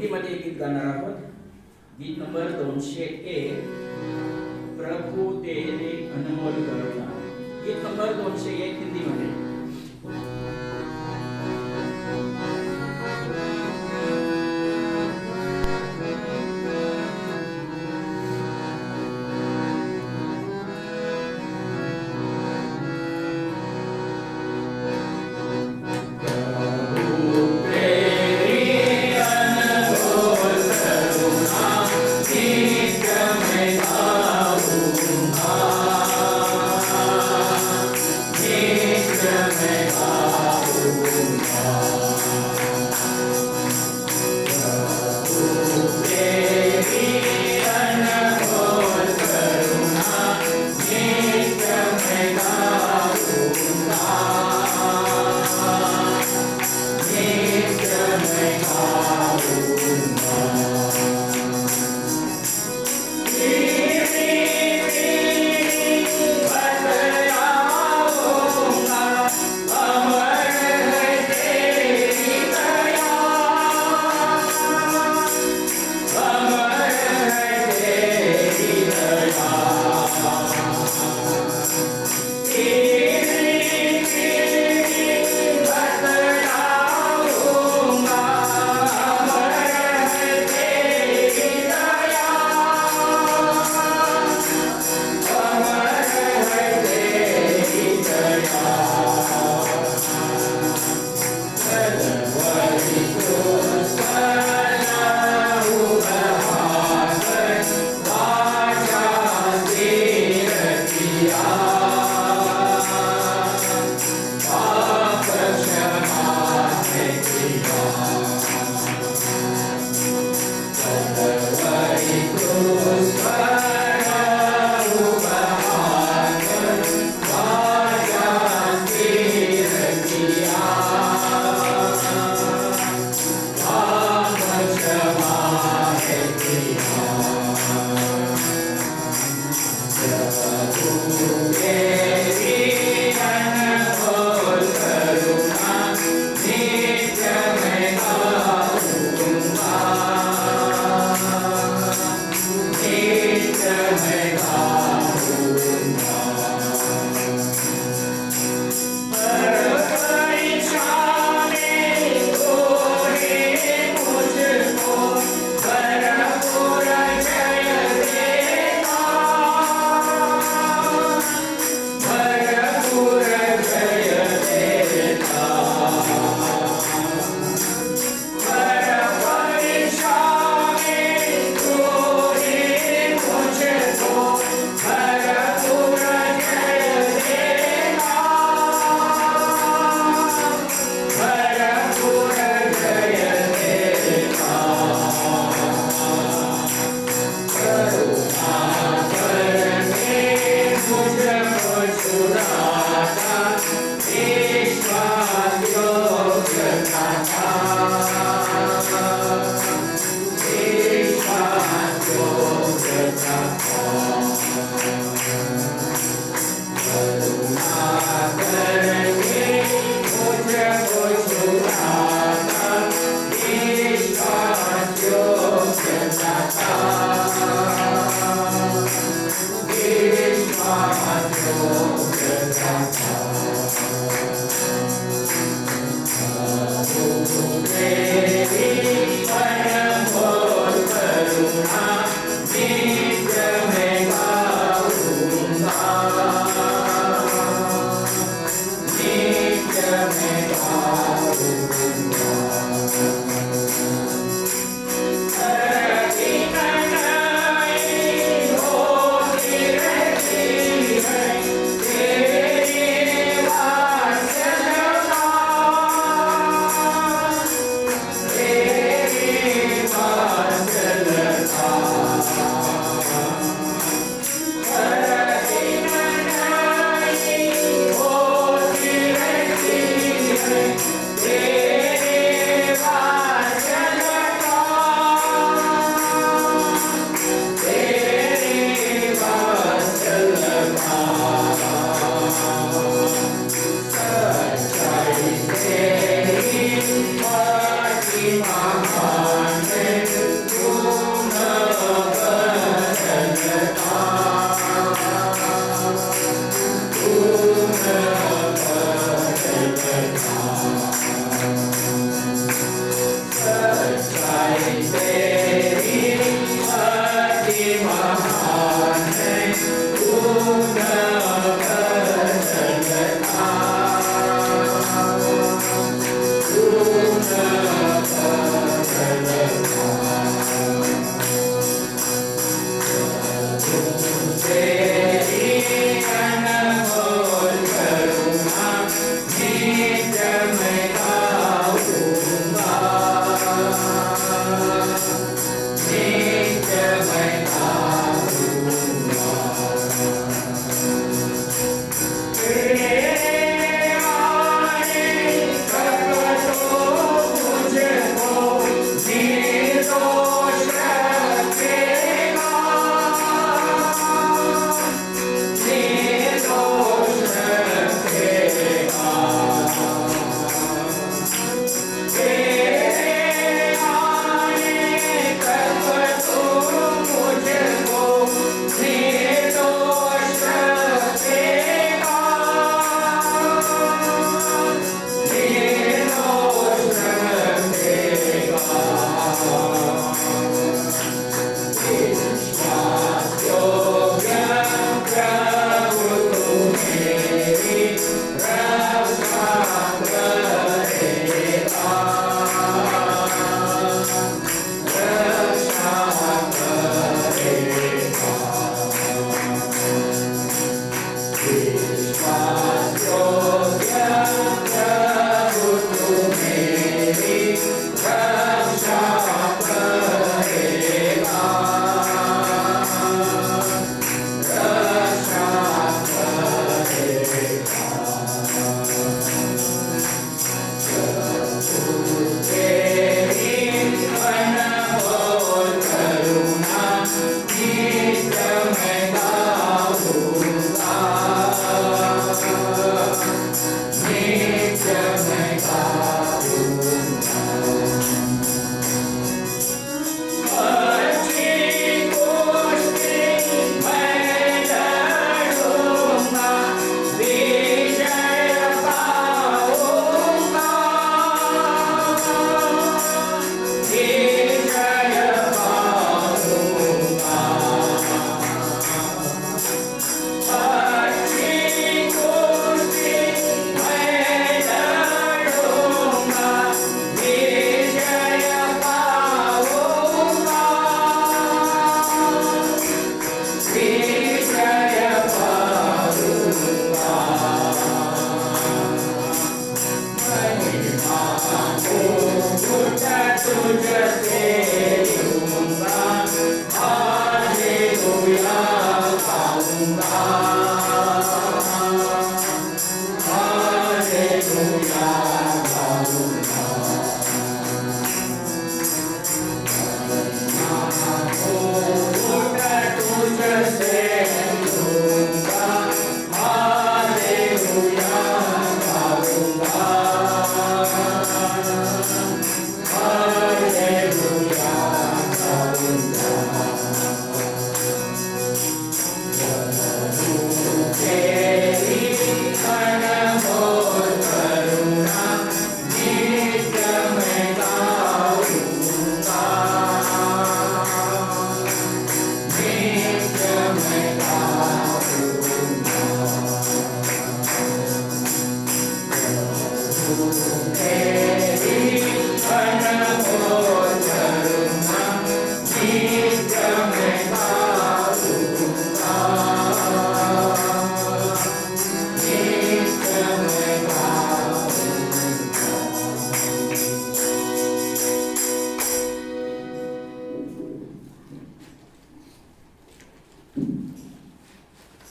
हिंदीमध्ये एक गीत गाणार आहोत. गीत नंबर 201, प्रभु तेरे अनमोल करुणा. गीत नंबर 201 हिंदीमध्ये.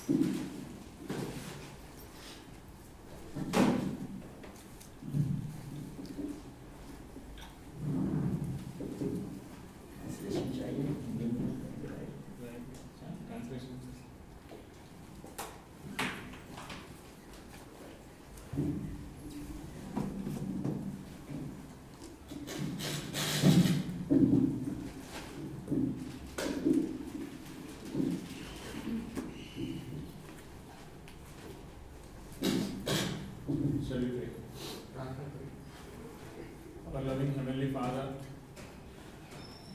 Translation चाहिए? Translation. Shall we pray? Our loving Heavenly Father,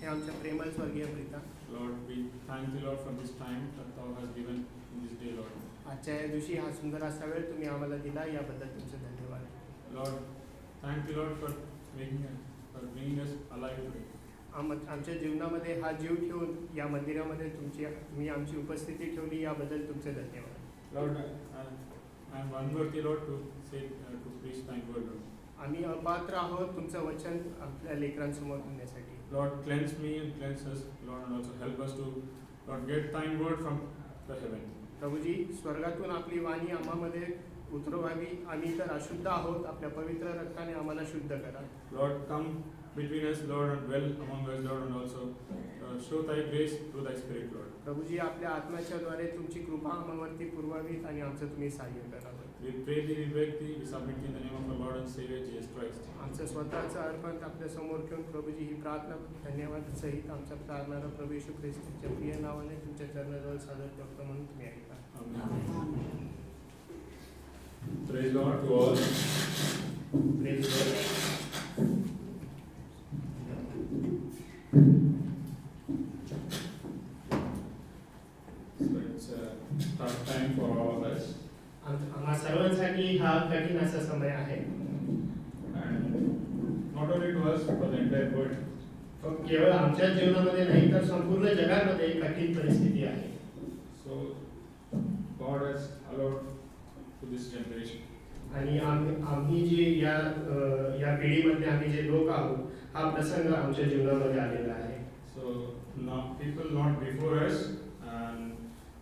हे आमच्या प्रेमळ स्वर्गीय पिता, Lord, we thank you, Lord, for this time that Thou hast given in this day, Lord. आजच्या या दिवशी हा सुंदर असा वेळ तुम्ही आम्हाला दिला, याबद्दल तुमचे धन्यवाद. Lord, thank you, Lord, for bringing us alive today. आमच्या जीवनामध्ये हा जीव ठेवून या मंदिरामध्ये तुम्ही आमची उपस्थिती ठेवली, याबद्दल तुमचे धन्यवाद. Lord, I am unworthy, Lord, to preach Thy word, Lord. आम्ही अपात्र आहोत तुमचं वचन आपल्या लेकरांसमोर आणण्यासाठी. Lord, cleanse me and cleanse us, Lord, and also help us to, Lord, get Thy word from the heaven. Prabhuji, स्वर्गातून आपली वाणी आम्हामध्ये उतरवावी. आम्ही तर अशुद्ध आहोत, आपल्या पवित्र रक्ताने आम्हाला शुद्ध करा. Lord, come between us, Lord, and dwell among us, Lord, and also show Thy grace through Thy Spirit, Lord. Prabhuji, आपल्या आत्म्याच्या द्वारे तुमची कृपा आम्हावरती पुरवावीत आणि आमचं तुम्ही सहाय्य करावं. We pray thee, we beg thee, we submit in the name of our Lord and Savior Jesus Christ. आमचं स्वतःचं अर्पण आपल्या समोर ठेवून प्रभूजी ही प्रार्थना धन्यवाद सहित आमचा प्रार्थना प्रभू येशू ख्रिस्ताच्या प्रिय नावाने तुमच्या चरणाजवळ सादर करतो, म्हणून तुम्ही ऐका. Amen. Praise Lord to all. Praise God. So it's a tough time for all of us. आम्हा सर्वांसाठी हा कठीण असा समय आहे. And not only to us, but for the entire world. केवळ आमच्या जीवनामध्ये नाही तर संपूर्ण जगामध्ये कठीण परिस्थिती आहे. So God has allowed to this generation. आणि आम्ही जे या पिढीमध्ये आम्ही जे लोक आहोत, हा प्रसंग आमच्या जीवनामध्ये आलेला आहे. So now people not before us and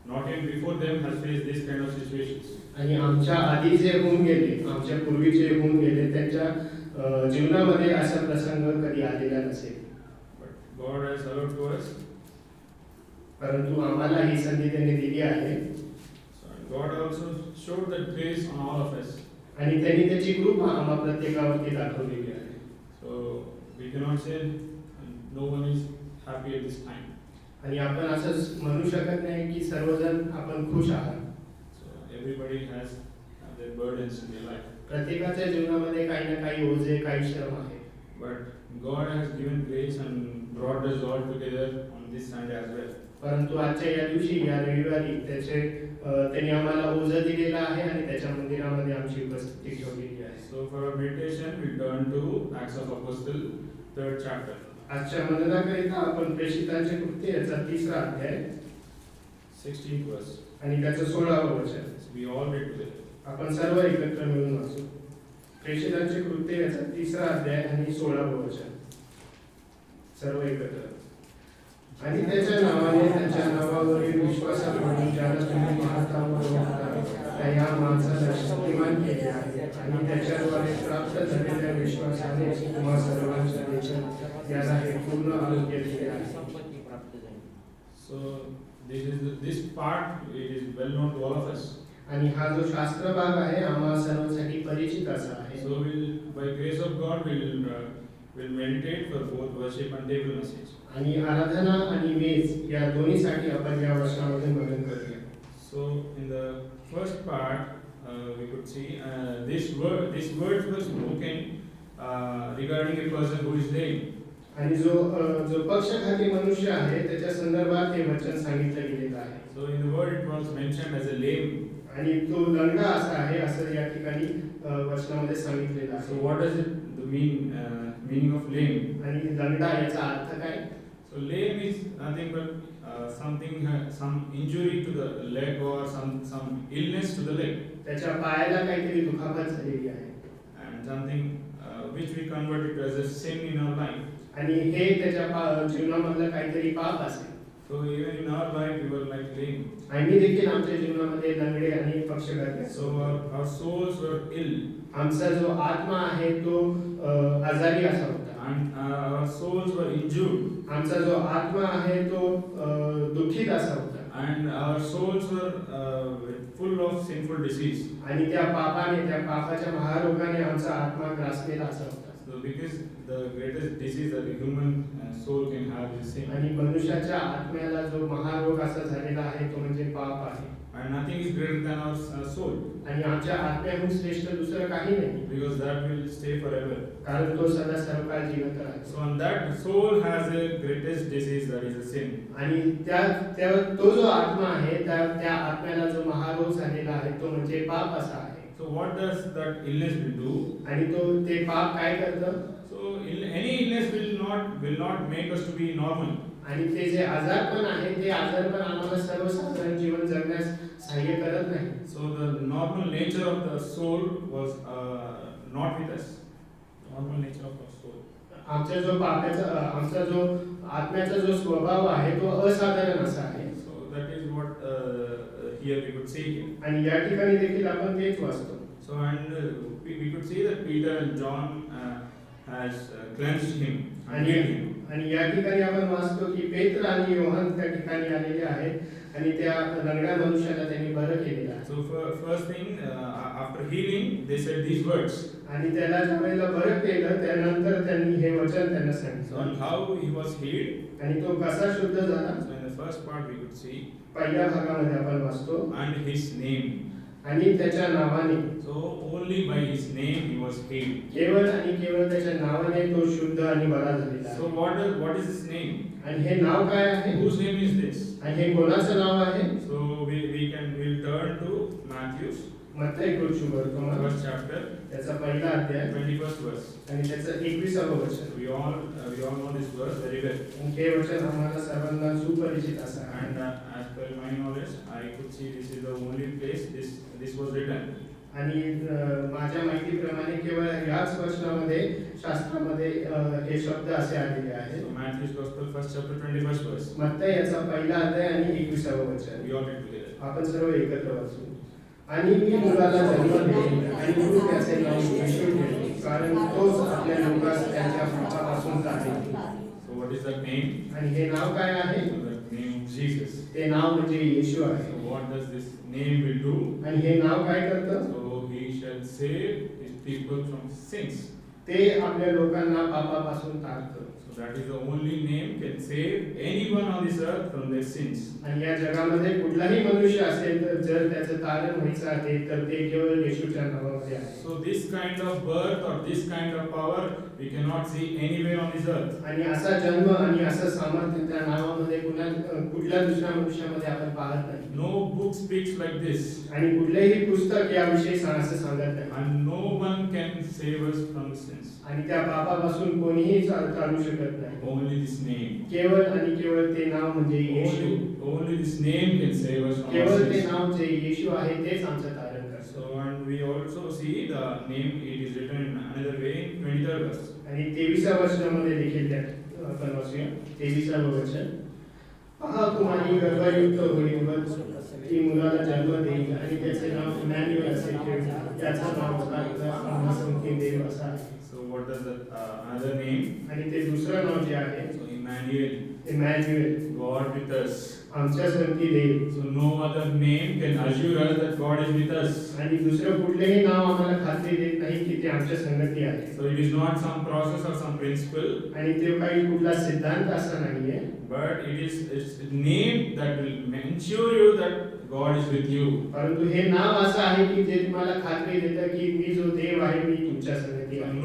not even before them has faced this kind of situations. आणि आमच्या आधी जे होऊन गेले, आमच्या पूर्वी जे होऊन गेले, त्यांच्या जीवनामध्ये असा प्रसंग कधी आलेला नसेल. But God has allowed to us. परंतु आम्हाला ही संधी त्यांनी दिली आहे. So God also showed that grace on all of us. आणि त्यांनी त्याची कृपा आम्हा प्रत्येकावरती दाखवलेली आहे. So we cannot say no one is happy at this time. आणि आपण असं म्हणू शकत नाही की सर्वजण आपण खुश आहात. So everybody has their burdens in their life. प्रत्येकाच्या जीवनामध्ये काही ना काही ओझे, काही श्रम आहे. But God has given grace and brought us all together on this Sunday as well. परंतु आजच्या या दिवशी, या रविवारी त्यांनी आम्हाला ओझं दिलेलं आहे आणि त्याच्या मंदिरामध्ये आमची उपस्थिती ठेवलेली आहे. So for our meditation, we turn to Acts of Apostle, 3rd chapter. आजच्या मननाकरिता आपण प्रेषितांचे कृत्य याचा 3रा अध्याय 16th verse. आणि त्याचं 16वं वचन So we all read together. आपण सर्व एकत्र मिळून वाचू. प्रेषितांचे कृत्य याचा 3रा अध्याय आणि 16वं वचन सर्व एकत्र. आणि त्याच्या नावाने, त्याच्या नावावरील विश्वासाप्रमाणे ज्याला तुम्ही महातावर ओळखता, त्या या माणसाला शक्तिमान केले आहे आणि त्याच्याद्वारे प्राप्त झालेल्या विश्वासाने तुम्हा सर्वांच्या देशात याला हे पूर्ण आरोग्य दिले आहे. So this part it is well known to all of us. आणि हा जो शास्त्र भाग आहे आम्हा सर्वांसाठी परिचित असा आहे. So by grace of God we'll meditate for both worship and table message. आणि आराधना आणि मेज या दोन्हीसाठी आपण या वर्षामध्ये मनन करूया. So in the first part we could see these words were spoken regarding a person who is lame. आणि जो पक्षघाती मनुष्य आहे त्याच्या संदर्भात हे वचन सांगितलं गेलेलं आहे. So in the word it was mentioned as a lame. आणि तो लंगडा असा आहे असं या ठिकाणी वचनामध्ये सांगितलेलं आहे. So what does it the meaning of lame? आणि लंगडा याचा अर्थ काय? So lame is nothing but some injury to the leg or some illness to the leg. त्याच्या पायाला काहीतरी दुखापत झालेली आहे. And something which we convert it as a sin in our life. आणि हे त्याच्या जीवनामधलं काहीतरी पाप असेल. So even in our life we were like lame. आम्ही देखील आमच्या जीवनामध्ये लंगडे आणि पक्षघाती So असतो. our souls were ill, आमचा जो आत्मा आहे तो आजारी असा होता. and our souls were injured, आमचा जो आत्मा आहे तो दुःखित असा होता. and our souls were full of sinful disease. आणि त्या पापाच्या महारोगाने आमचा आत्मा ग्रासलेला असा होता. So because the greatest disease that a human soul can have is sin, आणि मनुष्याच्या आत्म्याला जो महारोग असा झालेला आहे तो म्हणजे पाप आहे. and nothing is greater than our soul, आणि आमच्या आत्म्याहून श्रेष्ठ दुसरं काही नाही, because that will stay forever. कारण तो सदा सर्वकाळ जिवंत राहतो. So and that soul has the greatest disease, that is the sin. आणि तो जो आत्मा आहे त्या आत्म्याला जो महारोग झालेला आहे तो म्हणजे पाप असा आहे. So what does that illness will do? आणि ते पाप काय करतं? So any illness will not make us to be normal. आणि ते जे आजारपण आहे ते आजारपण आम्हाला सर्वसाधारण जीवन जगण्यास सहाय्य करत नाही. So the normal nature of the soul was not with us. Normal nature of our soul. आमचा जो आत्म्याचा जो स्वभाव आहे तो असाधारण असा आहे. So that is what here we could see here. आणि या ठिकाणी देखील आपण तेच वाचतो. So and we could see that Peter and John has cleansed him and healed him. आणि या ठिकाणी आपण वाचतो की पेत्र आणि योहान त्या ठिकाणी आलेले आहेत आणि त्या लंगड्या मनुष्याला त्यांनी बरं केलेलं आहे. So first thing after healing they said these words. आणि त्याला ज्यावेळेला बरं केलं त्यानंतर त्यांनी हे वचन त्यांना So सांगितलं. and how he was healed. आणि तो कसा शुद्ध झाला? So in the first part we could see, पहिल्या भागामध्ये आपण वाचतो and his name. आणि त्याच्या नावाने, So only by his name he was healed. केवळ आणि केवळ त्याच्या नावाने तो शुद्ध आणि बरा झालेला So आहे. what is his name? आणि हे नाव काय आहे? Whose name is this? आणि हे कोणाचं नाव आहे? So we'll turn to Matthew's मत्ती शुभवर्तमान first chapter, त्याचा पहिला अध्याय 21st verse. आणि त्याचं 21व वचन. We all know this verse very well. आणि हे वचन आम्हाला सर्वांना सुपरिचित असं आहे. And as per my knowledge, I could see this is the only place this was written. आणि माझ्या माहितीप्रमाणे केवळ याच वचनामध्ये शास्त्रामध्ये हे शब्द असे आलेले आहेत. So Matthew's Gospel first chapter 21st verse. मत्ती याचा पहिला अध्याय आणि 21व वचन. We all read together. आपण सर्व एकत्र वाचू. आणि मी मुलाला जन्म देईन आणि तू त्याचे नाव येशू ठेव, कारण तोच आपल्या लोकांस त्यांच्या पापापासून काढेल. So what is that name? आणि हे नाव काय आहे? So that name Jesus. ते नाव म्हणजे येशू आहे. So what does this name will do? आणि हे नाव काय करतं? So he shall save his people from sins. ते आपल्या लोकांना पापापासून काढतं. So that is the only name can save anyone on this earth from their sins. आणि या जगामध्ये कुठलाही मनुष्य असेल तर जर त्याचं तारण व्हायचं आहे तर ते केवळ येशूच्या नावामध्ये आहे. So this kind of birth or this kind of power we cannot see anywhere on this earth. आणि असा जन्म आणि असं सामर्थ्य त्या नावामध्ये कुठल्या दुसऱ्या मनुष्यामध्ये आपण पाहत नाही. No book speaks like this. आणि कुठलेही पुस्तक याविषयी असं सांगत नाही. And no one can save us from sins. आणि त्या पापापासून कोणीही काढू शकत नाही. Only this name. केवळ आणि केवळ ते नाव म्हणजे येशू. Only this name can save us from our केवळ ते sins. नाव जे येशू आहे तेच आमचं तारण करतं. So and we also see the name, it is written in another way in 23rd verse. आणि 23व्या वचनामध्ये देखील त्या आपण वाचूया. 23वं वचन. पहा कुमारी गर्भयुक्त होईल व ती मुलाला जन्म देईल आणि त्याचे नाव इमॅन्युएल असे ठेवेल. त्याचं नाव आम्हा संख्ये देव असं आहे. So what does that another name? आणि ते दुसरं नाव जे आहे So Emmanuel, Emmanuel, God with us. आमच्या संगती देव. So no other name can assure us that God is with us. आणि दुसरं कुठलेही नाव आम्हाला खात्री देत नाही की ते आमच्या संगती आहे. So it is not some process or some principle, आणि ते काही कुठला सिद्धांत असा नाहीये, but it's a name that will ensure you that God is with you. परंतु हे नाव असं आहे की जे तुम्हाला खात्री देतं की मी जो देव आहे मी तुमच्या संगती आहे.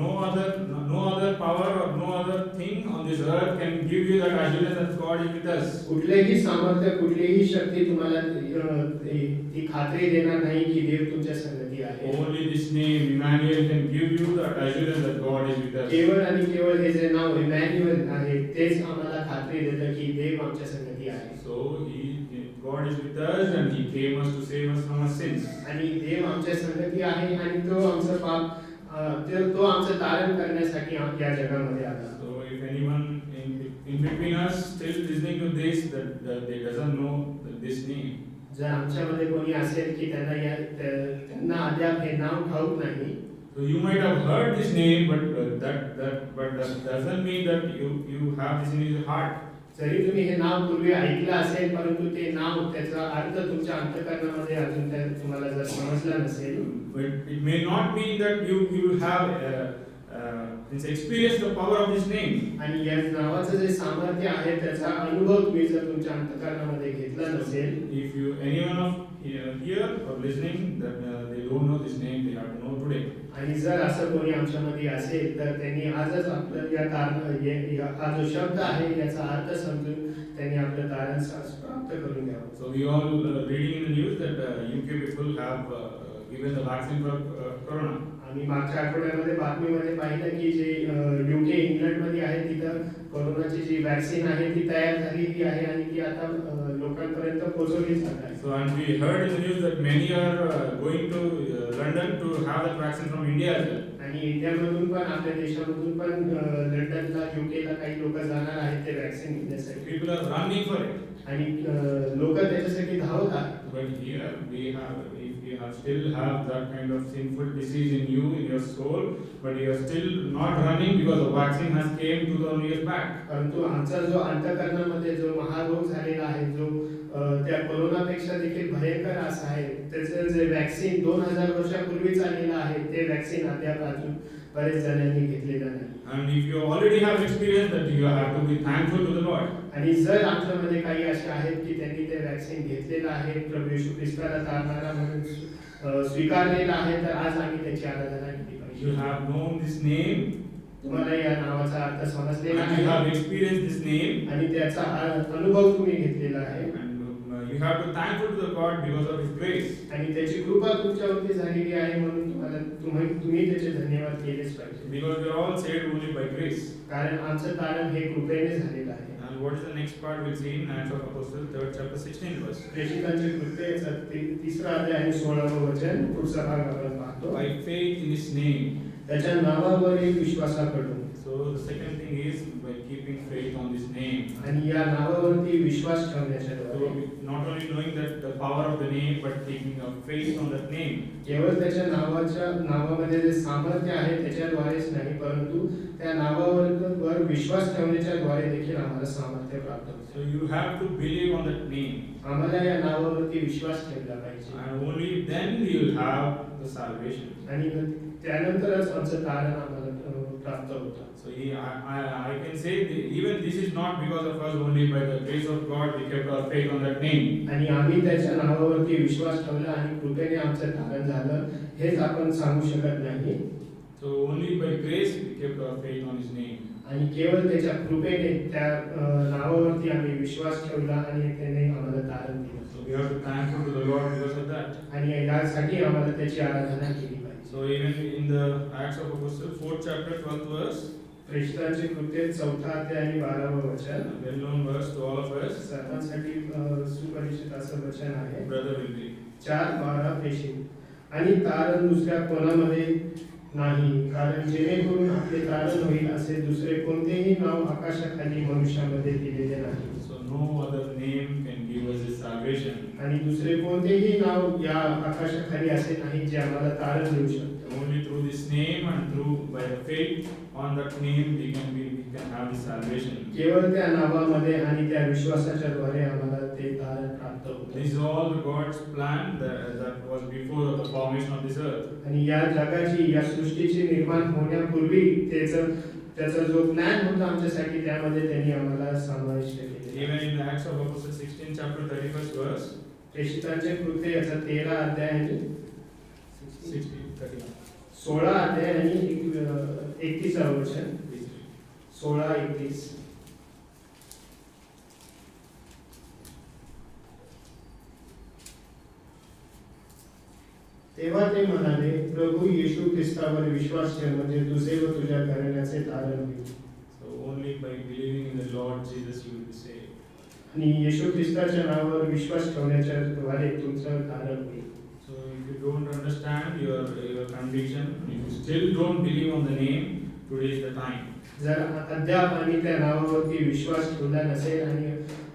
No other power or no other thing on this earth can give you that assurance that God is with us. कुठलेही सामर्थ्य कुठलीही शक्ती तुम्हाला ती खात्री देणार नाही की देव तुमच्या संगती आहे. Only this name Emmanuel can give you that assurance that God is with us. केवळ आणि केवळ हे जे नाव इमॅन्युएल आहे तेच आम्हाला खात्री देतं की देव आमच्या संगती आहे. So God is with us and He came us to save us from our sins. आणि देव आमच्या संगती आहे आणि तो आमचं पाप तो आमचं तारण करण्यासाठी या जगामध्ये आला. So if anyone in between us still listening to this that they doesn't know this name. जर आमच्यामध्ये कोणी असेल की त्यांना अद्याप हे नाव ठाऊक नाही, So you might have heard this name, but that doesn't mean that you have this in your heart. जरी तुम्ही हे नाव पूर्वी ऐकलं असेल, परंतु ते नाव त्याचा अर्थ तुमच्या अंतःकरणामध्ये अजून तुम्हाला जर समजला नसेल, But it may not mean that you have experienced the power of this name. आणि या नावाचं जे सामर्थ्य आहे त्याचा अनुभव तुम्ही जर तुमच्या अंतःकरणामध्ये घेतला नसेल, If anyone of here or listening that they don't know this name, they have to know today. आणि जर असं कोणी आमच्यामध्ये असेल तर त्यांनी आजच आपलं या कारण हा जो शब्द आहे याचा अर्थ समजून त्यांनी आपलं तारण प्राप्त करून घ्यावं. So we all reading in the news that UK people have given the vaccine for corona. आम्ही मागच्या आठवड्यामध्ये बातमीमध्ये पाहिलं की जे UK इंग्लंडमध्ये आहे तिथं कोरोनाची जी वॅक्सिन आहे ती तयार झालेली आहे आणि ती आता लोकांपर्यंत पोहोचवली जात आहे. So and we heard in the news that many are going to London to have that vaccine from India as well. आणि इंडियामधून पण आपल्या देशामधून पण लंडनला UKला काही लोक जाणार आहेत ते वॅक्सिन घेण्यासाठी. People are running for it. आणि लोक त्याच्यासाठी धावत आहेत. But here we have, if you still have that kind of sinful disease in you, in your soul, but you are still not running because the vaccine has came 2000 years back. परंतु आमचा जो अंतःकरणामध्ये जो महारोग झालेला आहे, जो त्या कोरोनापेक्षा देखील भयंकर असा आहे, त्याचं जे वॅक्सिन 2000 वर्षापूर्वी आलेलं आहे ते वॅक्सिन अद्याप अजून बरेच जणांनी घेतलेलं नाही. And if you already have experienced that, you have to be thankful to the Lord. आणि जर आमच्यामध्ये काही असे आहेत की त्यांनी ते वॅक्सिन घेतलेलं आहे, प्रभू येशू ख्रिस्ताला तारणारा म्हणून स्वीकारलेला आहे, तर आज आम्ही त्याची आराधना केली पाहिजे. You have known this name, तुम्हाला या नावाचा अर्थ समजलेला and you have आहे experienced this name, आणि त्याचा अनुभव तुम्ही घेतलेला आहे and you have to thankful to the God because of His grace. आणि त्याची कृपा तुमच्यावरती झालेली आहे, म्हणून तुम्ही त्याचे धन्यवाद केलेच पाहिजे. Because we are all saved only by grace. कारण आमचं तारण हे कृपेने झालेलं आहे. And what is the next part we'll see in Acts of Apostles, 3rd chapter, 16th verse. प्रेषितांचे कृत्य 3रा अध्याय आणि 16वे वचन पुढचा भाग आपण पाहतो. By faith in His name. त्याच्या नावावरील विश्वासाकडून. So the second thing is by keeping faith on this name. आणि या नावावरती विश्वास ठेवण्याच्या So द्वारे not only knowing that the power of the name, but taking a faith on that name. केवळ त्याच्या नावामध्ये जे सामर्थ्य आहे त्याच्याद्वारेच नाही, परंतु त्या नावावर विश्वास ठेवण्याच्या द्वारे देखील आम्हाला सामर्थ्य प्राप्त होते. So you have to believe on that name. आम्हाला या नावावरती विश्वास ठेवला पाहिजे. And only then we will have the salvation. आणि त्यानंतरच आमचं तारण आम्हाला प्राप्त होतं. So I can say even this is not because of us, only by the grace of God we kept our faith on that name. आणि आम्ही त्याच्या नावावरती विश्वास ठेवला आणि कृपेने आमचं तारण झालं हेच आपण सांगू शकत नाही. So only by grace we kept our faith on His name. आणि केवळ त्याच्या कृपेने त्या नावावरती आम्ही विश्वास ठेवला आणि त्याने आम्हाला तारण दिलं. So we have to thankful to the Lord because of that. आणि यासाठी आम्हाला त्याची आराधना केली पाहिजे. So even in the Acts of Apostles, 4th chapter, 12th verse, प्रेषितांचे कृत्य 4था अध्याय आणि 12वे वचन, well known verse to all of us, सर्वांसाठी सुपरिचित असं वचन आहे. brother will be. 4:12 प्रेषित आणि तारण दुसऱ्या कोणामध्ये नाही, कारण जेणेकरून आपले तारण होईल असे दुसरे कोणतेही नाव आकाशाखाली मनुष्यामध्ये दिलेले नाही. So no other name can give us this salvation. आणि दुसरे कोणतेही नाव या आकाशाखाली असे नाही जे आम्हाला तारण देऊ शकते. Only through this name and through by the faith on that name we can have this salvation. केवळ त्या नावामध्ये आणि त्या विश्वासाच्या द्वारे आम्हाला ते तारण प्राप्त होते. This is all God's plan that was before the formation of this earth. आणि या जगाची या सृष्टीचे निर्माण होण्यापूर्वी त्याचा जो प्लॅन होता आमच्यासाठी त्यामध्ये त्यांनी आम्हाला समाविष्ट केले. Even in the Acts of Apostles 16 chapter 31st verse, प्रेषितांचे कृत्य याचा 13 अध्याय आणि 16 अध्याय आणि 31 वचन, 16-31. तेव्हा ते म्हणाले, प्रभू येशू ख्रिस्तावर विश्वास ठेव म्हणजे तुझे व तुझ्या घराण्याचे तारण होईल. so only by believing in the Lord Jesus you will be saved. आणि येशू ख्रिस्ताच्या नावावर विश्वास ठेवण्याच्या द्वारे तुमचं तारण होईल. So if you don't understand your conviction, if you still don't believe on the name, today is the time. जर अद्याप आम्ही त्या नावावरती विश्वास ठेवला नसेल आणि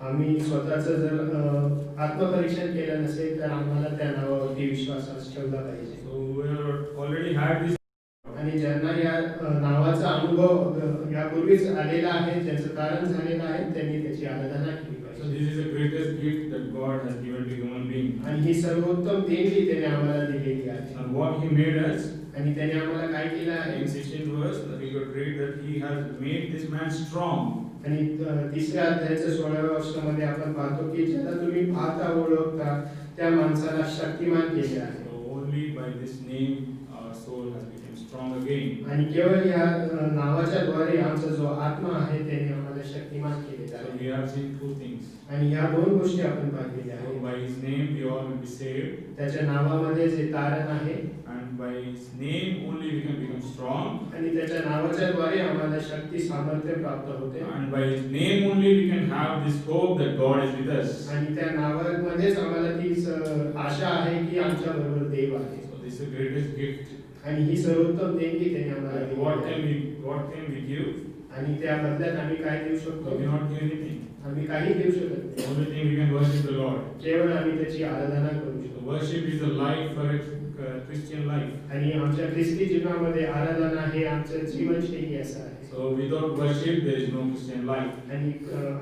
आम्ही स्वतःचं जर आत्मपरीक्षण केलं नसेल तर आम्हाला त्या नावावरती विश्वास ठेवला पाहिजे. So we have already had this. आणि ज्यांना या नावाचा अनुभव यापूर्वीच आलेला आहे, ज्याचं कारण झालेलं आहे, त्यांनी त्याची आराधना केली So पाहिजे. this is the greatest gift that God has given to human being. आणि ही सर्वोत्तम देणगी त्याने आम्हाला दिलेली आहे. And what He made us, आणि त्याने आम्हाला काय केलं आहे? in 16th verse, that we could read that He has made this man strong. आणि तिसऱ्या अध्यायाच्या 16व्या वचनामध्ये आपण पाहतो की ज्याला तुम्ही पाहता ओळखता त्या माणसाला शक्तिमान केले आहे. So only by this name our soul has become strong again. आणि केवळ या नावाच्या द्वारे आमचा जो आत्मा आहे त्याने आम्हाला शक्तिमान केले So आहे. we have seen two things. आणि ह्या दोन गोष्टी आपण पाहिलेल्या So आहेत. by His name we all will be saved, त्याच्या नावामध्ये जे तारण आहे and by His name only we can become strong, आणि त्याच्या नावाच्या द्वारे आम्हाला शक्ती सामर्थ्य प्राप्त होते. and by His name only we can have this hope that God is with us. आणि त्या नावामध्येच आम्हाला ती आशा आहे की आमच्या बरोबर देव आहे. So this is the greatest gift. आणि ही सर्वोत्तम देणगी त्याने आम्हाला And दिली what आहे. what can we give? आणि त्या बदल्यात आम्ही काय देऊ We शकतो? cannot give anything. आम्ही काही देऊ शकत The नाही. only thing we can worship the Lord. केवळ आम्ही त्याची आराधना करू So शकतो. worship is the life for a Christian life. आणि आमच्या ख्रिस्ती जीवनामध्ये आराधना हे आमचं जीवनशैली असं आहे. So without worship there is no Christian life. आणि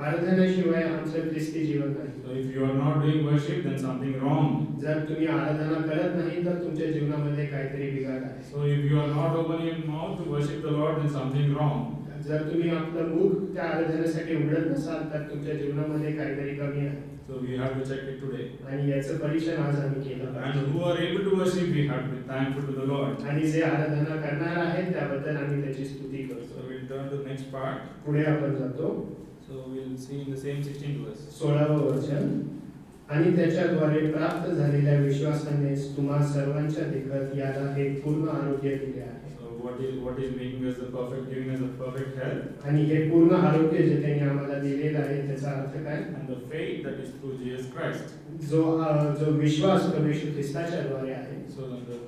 आराधनेशिवाय आमचं ख्रिस्ती जीवन नाही. So if you are not doing worship, then something wrong. जर तुम्ही आराधना करत नाही तर तुमच्या जीवनामध्ये काहीतरी बिघाड आहे. So if you are not opening your mouth to worship the Lord, then something wrong. जर तुम्ही आपलं मुख त्या आराधनेसाठी उघडत नसाल तर तुमच्या जीवनामध्ये काहीतरी कमी आहे. So we have to check it today. आणि याचं परीक्षण आज आम्ही केलं And पाहिजे. who are able to worship, we have to be thankful to the Lord. आणि जे आराधना करणार आहेत त्याबद्दल आम्ही त्याची स्तुती So करतो. we'll turn to the next part. पुढे आपण जातो So we'll see in the same 16th verse. 16वं वचन. आणि त्याच्याद्वारे प्राप्त झालेल्या विश्वासाने तुम्हा सर्वांच्या देखत याला हे पूर्ण आरोग्य दिले आहे. So what is making us the perfect, giving us the perfect health, आणि हे पूर्ण आरोग्य जे त्यांनी आम्हाला दिलेलं आहे त्याचा अर्थ काय? and the faith that is through Jesus Christ. जो विश्वास प्रभू येशू ख्रिस्ताच्या द्वारे आहे. So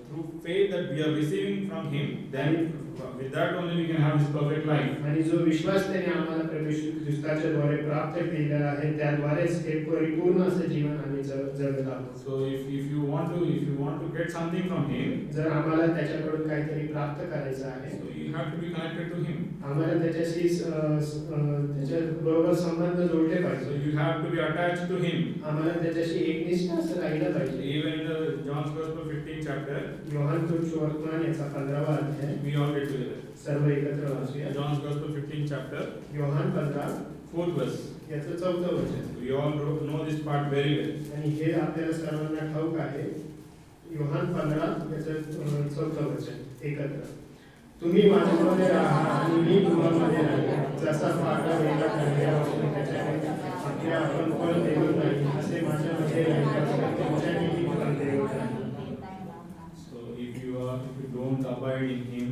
through faith that we are receiving from Him, then with that only we can have this perfect life. आणि जो विश्वास त्याने आम्हाला प्रभू येशू ख्रिस्ताच्या द्वारे प्राप्त केलेला आहे त्याद्वारेच हे परिपूर्ण असं जीवन आम्ही जगत आहोत. So if you want to get something from Him, जर आम्हाला त्याच्याकडून काहीतरी प्राप्त करायचं आहे so you have to be connected to Him. आम्हाला त्याच्याशी त्याच्या बरोबर संबंध जोडले So पाहिजे. you have to be attached to Him. आम्हाला त्याच्याशी एकनिष्ठ असं राहिलं पाहिजे. Even in the John's Gospel 15th chapter, Yohan सुवर्तमान याचा 15वा अध्याय we all read together. सर्व एकत्र वाचूया. John's Gospel 15th chapter, Yohan 15 4th verse. याचं 4थं वचन. We all know this part very well. आणि हे आपल्याला सर्वांना ठाऊक आहे. योहान 15 याचं 4थं वचन एकत्र. तुम्ही माझ्यामध्ये राहा आणि मी तुम्हामध्ये राहीन. जसा पाटा वेगळा ठरलेला त्याच्याने आपल्या आपण फळ देत नाही असे माझ्यामध्ये राहिल्यास तुमच्यानेही फळ देत नाही. So if you don't abide in Him,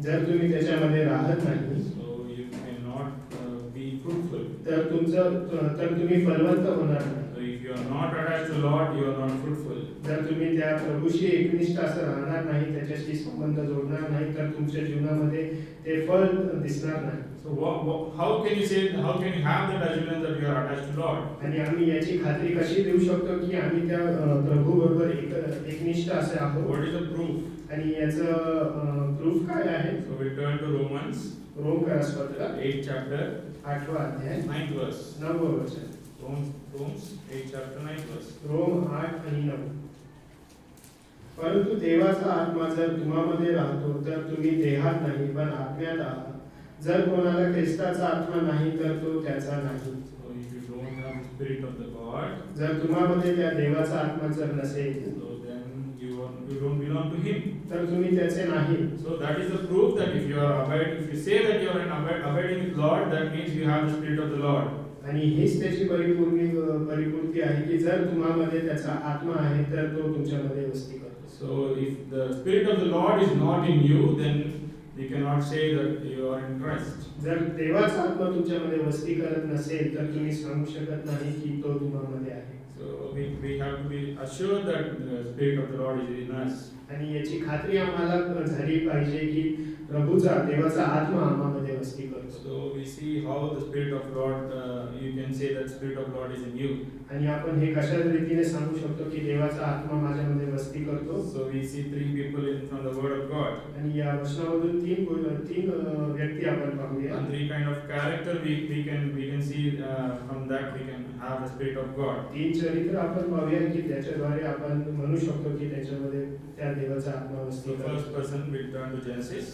जर तुम्ही त्याच्यामध्ये राहत नाही so you cannot be fruitful. तर तुम्ही फलवंत होणार नाही. So if you are not attached to Lord, you are not fruitful. जर तुम्ही त्या प्रभूशी एकनिष्ठ असं राहणार नाही त्याच्याशी संबंध जोडणार नाही तर तुमच्या जीवनामध्ये ते फळ दिसणार नाही. So how can you say, how can you have that assurance that you are attached to Lord? आणि आम्ही याची खात्री कशी देऊ शकतो की आम्ही त्या प्रभू बरोबर एकनिष्ठ असे आहोत? What is the proof? आणि याचं प्रूफ काय आहे? So we turn to Romans रोमपत्र 8th chapter, 8वा अध्याय 9th verse. 9वं वचन. Romans 8th chapter, 9th verse. Rome 8 आणि 9. परंतु देवाचा आत्मा जर तुम्हामध्ये राहतो तर तुम्ही देहात नाही पण आत्म्यात आहात. जर कोणाला ख्रिस्ताचा आत्मा नाही तर तो त्याचा नाही. So if you don't have the Spirit of the God, जर तुम्हामध्ये त्या देवाचा आत्मा जर नसेल so then you don't belong to Him. तर तुम्ही त्याचे नाही. So that is the proof that if you say that you are abiding with Lord, that means you have the Spirit of the Lord. आणि हीच त्याची परिपूर्ती आहे की जर तुम्हामध्ये त्याचा आत्मा आहे तर तो तुमच्यामध्ये वस्ती करतो. So if the Spirit of the Lord is not in you, then you cannot say that you are in Christ. जर देवाचा आत्मा तुमच्यामध्ये वस्ती करत नसेल तर तुम्ही सांगू शकत नाही की तो तुम्हामध्ये आहे. So we have to be assured that the Spirit of the Lord is in us. आणि याची खात्री आम्हाला झाली पाहिजे की प्रभूचा देवाचा आत्मा आम्हामध्ये वस्ती करतो. So we see how the Spirit of Lord, you can say that Spirit of Lord is in you. आणि आपण हे कशा रीतीने सांगू शकतो की देवाचा आत्मा माझ्यामध्ये वस्ती करतो. So we see three people from the Word of God. आणि या वचनामधून तीन व्यक्ती आपण पाहूया. And three kind of character we can see from that we can have the Spirit of God. तीन चरित्र आपण पाहूया की त्याच्याद्वारे आपण म्हणू शकतो की त्याच्यामध्ये त्या देवाचा आत्मा वस्ती So करतो. first person we turn to Genesis,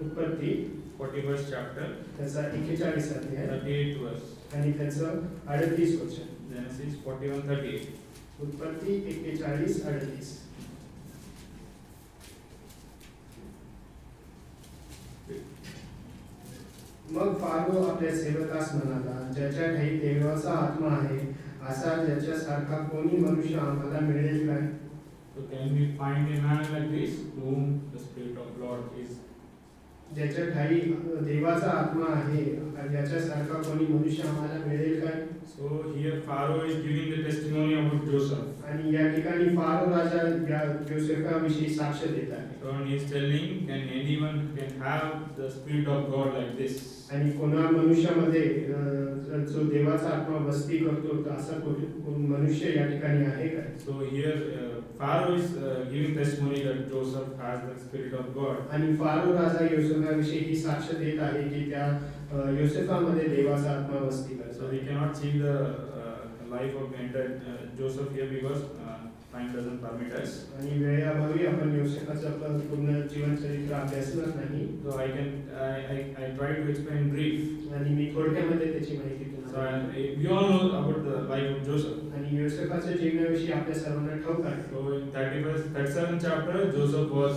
उत्पत्ती 41st chapter, त्याचा 41 अध्याय 38th verse. आणि त्याचं 38 वचन. Genesis 41:38. उत्पत्ती 41:38. मग फारो आपल्या सेवकास म्हणाला, ज्याच्या ठाई देवाचा आत्मा आहे असा ज्याच्यासारखा कोणी मनुष्य आम्हाला मिळेल काय? So can we find a man like this whom the Spirit of Lord is? ज्याच्या ठाई देवाचा आत्मा आहे याच्यासारखा कोणी मनुष्य आम्हाला मिळेल काय? So here Pharaoh is giving the testimony about Joseph. आणि या ठिकाणी फारो राजा या योसेफाविषयी साक्ष देत आहे. So he is telling, can anyone can have the Spirit of God like this? आणि कोणा मनुष्यामध्ये जो देवाचा आत्मा वस्ती करतो तर असा कोण मनुष्य या ठिकाणी आहे काय? So here Pharaoh is giving testimony that Joseph has the Spirit of God. आणि फारो राजा योसेफाविषयी ही साक्ष देत आहे की त्या योसेफामध्ये देवाचा आत्मा वस्ती करतो. So we cannot see the life of the entire Joseph here because time doesn't permit us. आणि वेळेअभावी आपण योसेफाचं पूर्ण जीवन चरित्र अभ्यासणार नाही. So I try to explain brief. आणि मी थोडक्यामध्ये त्याची माहिती So तुम्हाला. we all know about the life of Joseph. आणि योसेफाच्या जीवनाविषयी आपल्या सर्वांना ठाऊक आहे. So in 37th chapter, Joseph was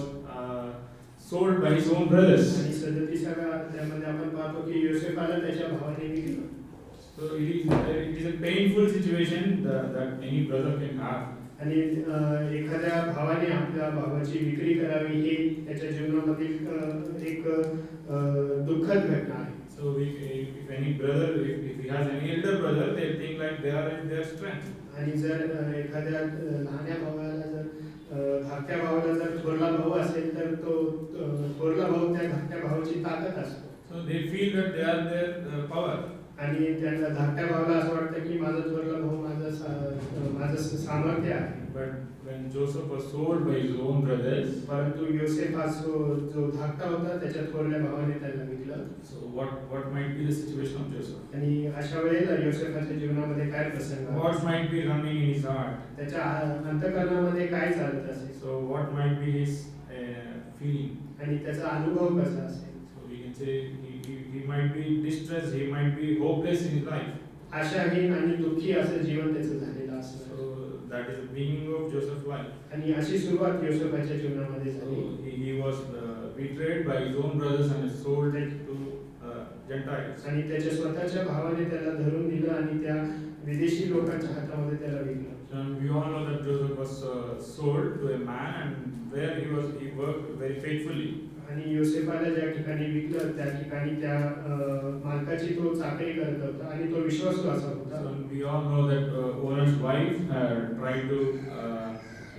sold by his own brothers. आणि 37व्या अध्यायामध्ये आपण पाहतो की योसेफाला त्याच्या भावाने विकलं. So it is a painful situation that any brother can have. आणि एखाद्या भावाने आपल्या भावाची विक्री करावी ही त्याच्या जीवनामधील एक दुःखद घटना आहे. So if any brother, if he has any elder brother, they think like they are in their strength. आणि जर एखाद्या लहान्या भावाला जर धाकट्या भावाला जर थोरला भाऊ असेल तर तो थोरला भाऊ त्या धाकट्या भावाची ताकद असतो. So they feel that they are their power. आणि त्यांना धाकट्या भावाला असं वाटतं की माझा थोरला भाऊ माझं सामर्थ्य आहे. But when Joseph was sold by his own brothers, परंतु योसेफ हा जो धाकटा होता त्याच्या थोरल्या भावाने त्याला विकलं. so what might be the situation of Joseph? आणि अशा वेळेला योसेफाच्या जीवनामध्ये काय प्रसंग आहे? What might be running in his heart? त्याच्या अंतःकरणामध्ये काय चालत असेल? So what might be his feeling? आणि त्याचा अनुभव कसा असेल? So we can say he might be distressed, he might be hopeless in his life. आशाहीन आणि दुःखी असं जीवन त्याचं झालेलं असतं. So that is the beginning of Joseph's life. आणि अशी सुरुवात योसेफाच्या जीवनामध्ये So झाली. he was betrayed by his own brothers and sold to Gentiles. आणि त्याच्या स्वतःच्या भावाने त्याला धरून दिलं आणि त्या विदेशी लोकांच्या हातामध्ये त्याला विकलं. And we all know that Joseph was sold to a man, and where he worked very faithfully. आणि योसेफाला ज्या ठिकाणी विकलं त्या ठिकाणी त्या मालकाची तो चाकरी करत होता आणि तो विश्वासू असा होता. So we all know that owner's wife tried to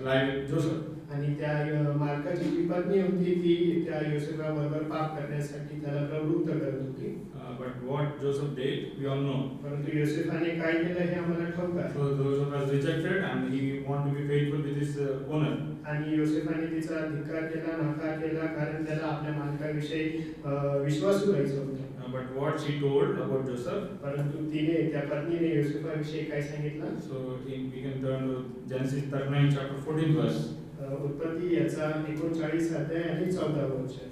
lie with Joseph. आणि त्या मालकाची जी पत्नी होती ती त्या योसेफाबरोबर पाप करण्यासाठी त्याला प्रवृत्त करत होती. But what Joseph did, we all know. परंतु योसेफाने काय केलं हे आम्हाला ठाऊक आहे. So Joseph was rejected, and he wanted to be faithful with his owner. आणि योसेफाने तिचा धिक्कार केला, नकार केला, कारण त्याला आपल्या मालकाविषयी विश्वासू राहायचं होतं. But what she told about Joseph, परंतु तिने त्या पत्नीने योसेफाविषयी काय सांगितलं? so we can turn to Genesis 39 chapter 14 verse. उत्पत्ती याचा 39 अध्याय आणि 14 वचन.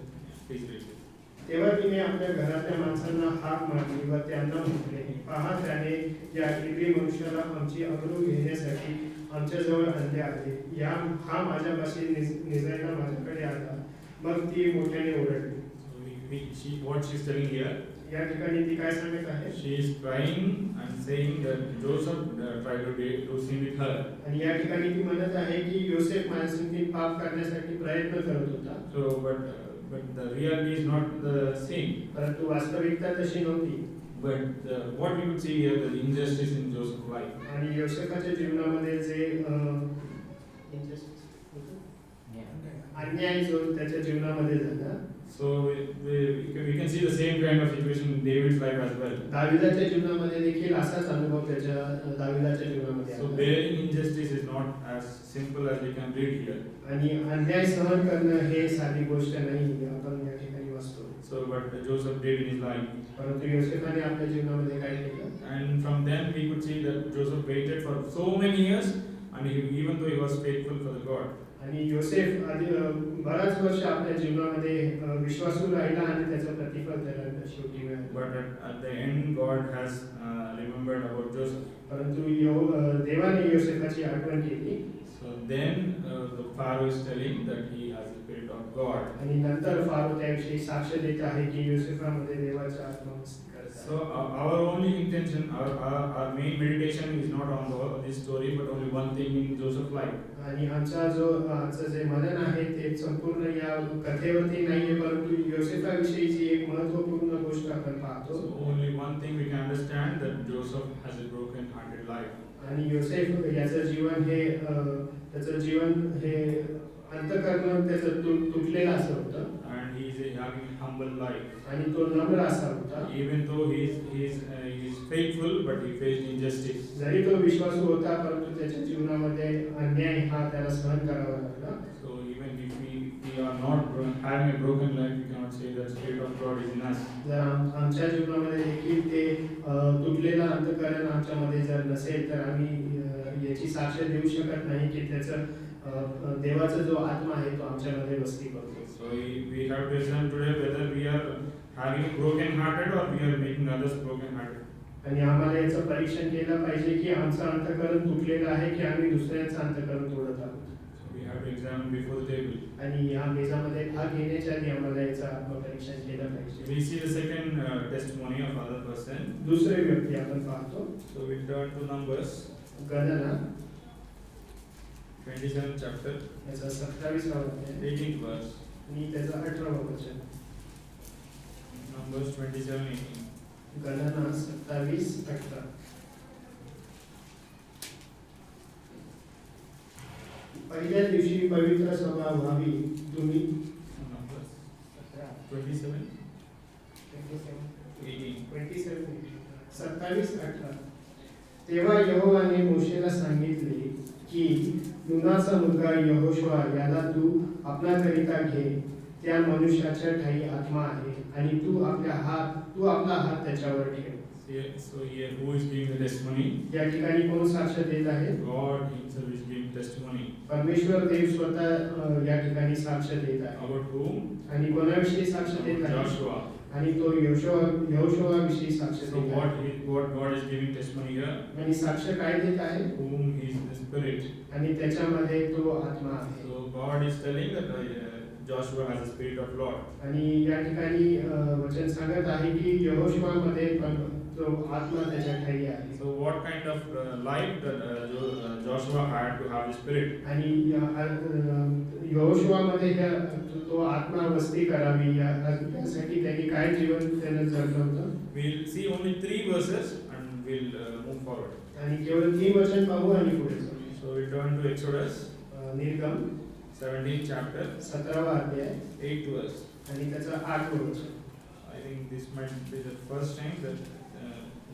Please read. तेव्हा तिने आपल्या घरातल्या माणसांना हाक मारली व त्यांना म्हटले, पहा त्याने या इब्री मनुष्याला आमची अब्रू घेण्यासाठी आमच्याजवळ आणले आहे. हा माझ्यापाशी निजायला माझ्याकडे आला. मग ती मोठ्याने ओरडली. What she is telling here, या ठिकाणी ती काय सांगत आहे? she is crying and saying that Joseph tried to sin with her. आणि या ठिकाणी ती म्हणत आहे की योसेफ माझ्यासाठी पाप करण्यासाठी प्रयत्न करत होता. So but the reality is not the same. परंतु वास्तविकता तशी नव्हती. But what we could see here, the injustice in Joseph's life. आणि योसेफाच्या जीवनामध्ये जे अन्याय जो त्याच्या जीवनामध्ये झाला. So we can see the same kind of situation in David's life as well. दाविदाच्या जीवनामध्ये देखील असाच अनुभव त्याच्या दाविदाच्या जीवनामध्ये So आला. bearing injustice is not as simple as we can read here. आणि अन्याय सहन करणं हे साधी गोष्ट नाही आपण या ठिकाणी वाचतो. So but Joseph did in his life. परंतु योसेफाने आपल्या जीवनामध्ये काय केलं? And from then we could see that Joseph waited for so many years, and even though he was faithful for the God. आणि योसेफ बराच वर्ष आपल्या जीवनामध्ये विश्वासू राहिला आणि त्याचं प्रतिफल त्याला शेवटी मिळालं. But at the end, God has remembered about Joseph. परंतु देवाने योसेफाची आठवण केली. So then the Pharaoh is telling that he has the spirit of God. आणि नंतर फारो त्याविषयी साक्ष देत आहे की योसेफामध्ये देवाचा आत्मा वसती करत आहे. So our only intention, our main meditation is not on this story, but only one thing in Joseph's life. आणि आमचं जे मनन आहे ते संपूर्ण या कथेवरती नाहीये, परंतु योसेफाविषयीची एक महत्त्वपूर्ण गोष्ट आपण पाहतो. So only one thing we can understand, that Joseph has a broken-hearted life. आणि योसेफ याचं जीवन हे अंतःकरण त्याचं तुटलेलं असं होतं. And he is having a humble life. आणि तो नम्र असा होता. Even though he is faithful, but he faced injustice. जरी तो विश्वासू होता, परंतु त्याच्या जीवनामध्ये अन्याय हा त्याला सहन करावा लागला. So even if we are not having a broken life, we cannot say that Spirit of God is in us. जर आमच्या जीवनामध्ये देखील ते तुटलेलं अंतःकरण आमच्यामध्ये जर नसेल, तर आम्ही याची साक्ष देऊ शकत नाही की त्याचं देवाचा जो आत्मा आहे तो आमच्यामध्ये वस्ती करतो. So we have to examine today whether we are having broken-hearted or we are making others broken-hearted. आणि आम्हाला याचं परीक्षण केलं पाहिजे की आमचं अंतःकरण तुटलेलं आहे की आम्ही दुसऱ्यांचं अंतःकरण तोडत आहोत. So we have to examine before the table. आणि या मेजामध्ये भाग घेण्याच्या आधी आम्हाला याचं आत्मपरीक्षण केलं पाहिजे. We see the second testimony of other person. दुसरे व्यक्ती आपण पाहतो. So we turn to Numbers गणना 27 chapter, याचा 17वा अध्याय 18th verse. आणि त्याचं 18वं वचन. Numbers 27:18. गणना 27:18. पहिल्या दिवशी पवित्र सभा व्हावी. तुम्ही Numbers 27:18. 27:18. तेव्हा यहोवाने मोशेला सांगितले की नूनाचा मुलगा यहोशुआ याला तू आपल्याकरिता घे. त्या मनुष्याच्या ठायी आत्मा आहे आणि तू आपला हात त्याच्यावर ठेव. So here, who is giving the testimony? या ठिकाणी कोण साक्ष देत आहे? God Himself is giving testimony. परमेश्वर देव स्वतः या ठिकाणी साक्ष देत आहे. About whom? आणि कोणाविषयी साक्ष देत आहे? Joshua. आणि तो यहोशुआविषयी साक्ष So देत आहे. what God is giving testimony here? आणि साक्ष काय देत आहे? Whom is the Spirit. आणि त्याच्यामध्ये तो आत्मा आहे. So God is telling that Joshua has the Spirit of Lord. आणि या ठिकाणी वचन सांगत आहे की यहोशुआमध्ये पण तो आत्मा त्याच्या ठायी आहे. So what kind of life that Joshua had to have the Spirit? आणि यहोशुआमध्ये तो आत्मा वस्ती करावी यासाठी त्यांनी काय जीवन त्यानं जगलं होतं. We'll see only 3 verses and we'll move forward. आणि केवळ 3 वचन पाहू आणि पुढे जाऊ. So we turn to Exodus निर्गम 17th chapter, 17वा अध्याय 8th verse. आणि त्याचं 8वं वचन. I think this might be the first time that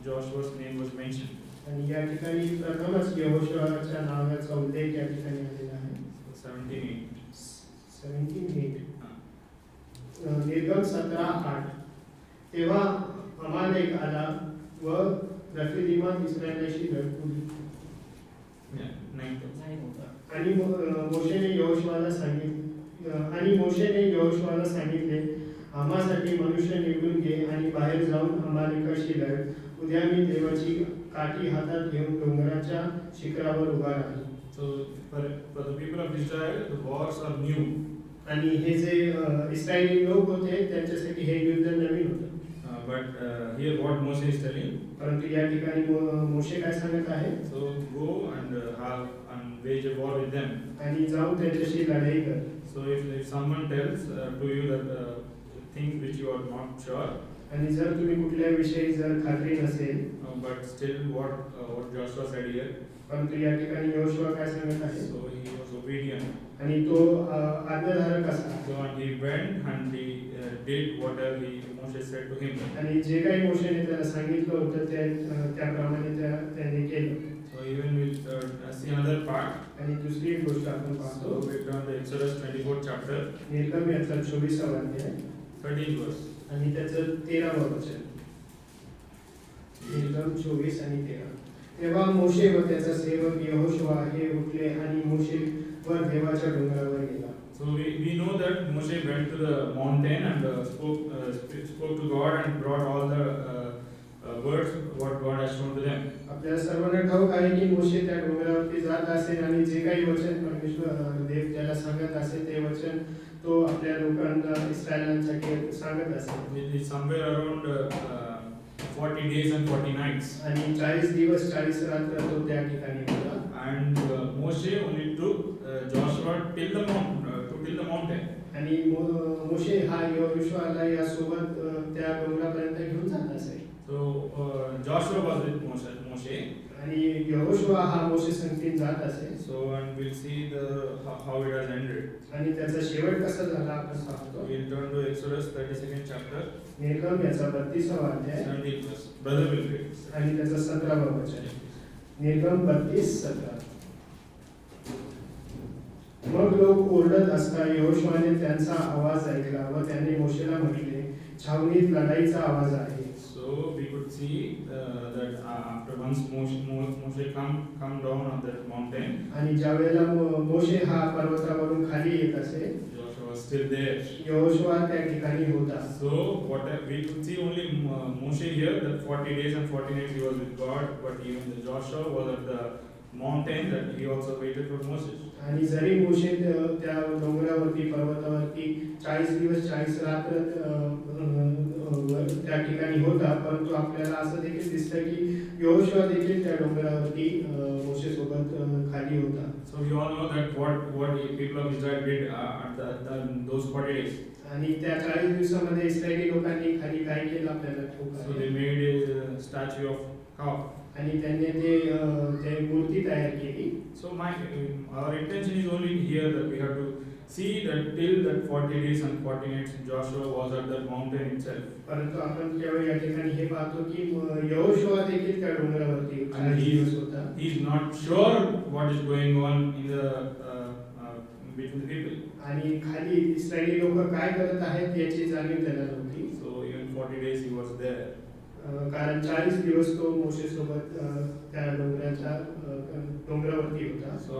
Joshua's name was mentioned. आणि या ठिकाणी प्रथमच यहोशुआच्या नावाचा उल्लेख या ठिकाणी आलेला आहे. 17:8. 17:8. निर्गम 17:8. तेव्हा अमालेक आला व रफिदीमात इस्रायलाशी लढली. Yeah, 9th. आणि मोशेने यहोशुआला सांगितले आम्हासाठी मनुष्य निवडून घे आणि बाहेर जाऊन अमालेकाशी लढ. उद्या मी देवाची काठी हातात घेऊन डोंगराच्या शिखरावर उभा राहील. So for the people of Israel, the wars are new. आणि हे जे इस्रायली लोक होते त्यांच्यासाठी हे युद्ध नवीन होतं. But here what Moses is telling. परंतु या ठिकाणी मोशे काय सांगत आहे? So go and wage a war with them. आणि जाऊन त्यांच्याशी लढाई कर. So if someone tells to you that things which you are not sure, आणि जर तुम्ही कुठल्या विषयी जर खात्री नसेल, but still what Joshua said here, परंतु या ठिकाणी यहोशुआ काय सांगत आहे, so he was obedient. आणि तो आज्ञाधारक असा, So and he went and he did whatever Moses said to him. आणि जे काही मोशेने त्याला सांगितलं होतं त्याप्रमाणे त्याने केलं. So even we'll see another part. आणि दुसरी एक गोष्ट आपण So पाहतो, we turn to Exodus 24th chapter, निर्गमयाचा 24वा अध्याय 13th verse. आणि त्याचं 13वं वचन. निर्गम 24 आणि 13. तेव्हा मोशे व त्याचा सेवक यहोशुआ हे उठले आणि मोशे वर देवाच्या डोंगरावर गेला. So we know that Moshe went to the mountain and spoke to God and brought all the words what God has shown to them. आपल्याला सर्वांना ठाऊक आहे की मोशे त्या डोंगरावरती जात असेल आणि जे काही वचन परमेश्वर देव त्याला सांगत असेल ते वचन तो आपल्या लोकांना इस्रायलांसाठी सांगत असेल. It is somewhere around 40 days and 40 nights. आणि 40 दिवस 40 रात्र तो त्या ठिकाणी होता. And Moshe only took Joshua till the mountain. आणि मोशे हा यहोशुआला या सोबत त्या डोंगरापर्यंत घेऊन जात असेल. So Joshua was with Moshe. आणि यहोशुआ हा मोशे संगतीन जात असेल. So and we'll see how it has ended. आणि त्याचा शेवट कसा झाला आपण पाहतो. We'll turn to Exodus 32nd chapter, निर्गम याचा 32वा अध्याय 17th verse. Brother will read. आणि त्याचा 17वा वचन. निर्गम 32:17. मग लोक ओरडत असता यहोशुआने त्यांचा आवाज ऐकला व त्याने मोशेला म्हटले, छावणीत लढाईचा आवाज आहे. So we could see that after once Moshe come down on that mountain, आणि ज्यावेळेला मोशे हा पर्वतावरून खाली येत असेल, Joshua was still there. Yehoshua त्या ठिकाणी होता. So what we could see only Moshe here that 40 days and 40 nights he was with God, but even the Joshua was at the mountain that he also waited for Moses. आणि जरी मोशे त्या डोंगरावरती पर्वतावरती 40 दिवस 40 रात्र त्या ठिकाणी होता, परंतु आपल्याला असं देखील दिसतं की यहोशुआ देखील त्या डोंगरावरती मोशे सोबत खाली होता. So we all know that what the people of Israel did at those 40 days. आणि त्या 40 दिवसामध्ये इस्रायली लोकांनी खाली काय केलं आपल्याला ठाऊक So आहे. they made a statue of cow. आणि त्यांनी ते मूर्ती तयार केली. So our intention is only here that we have to see that till that 40 days and 40 nights Joshua was at that mountain itself. परंतु आपण केवळ या ठिकाणी हे पाहतो की यहोशुआ देखील त्या डोंगरावरती 40 दिवस होता. He is not sure what is going on in the between the people. आणि खाली इस्रायली लोक काय करत आहेत याची जाणीव त्याला नव्हती. So even 40 days he was there. कारण 40 दिवस तो मोशे सोबत त्या डोंगरावरती होता. So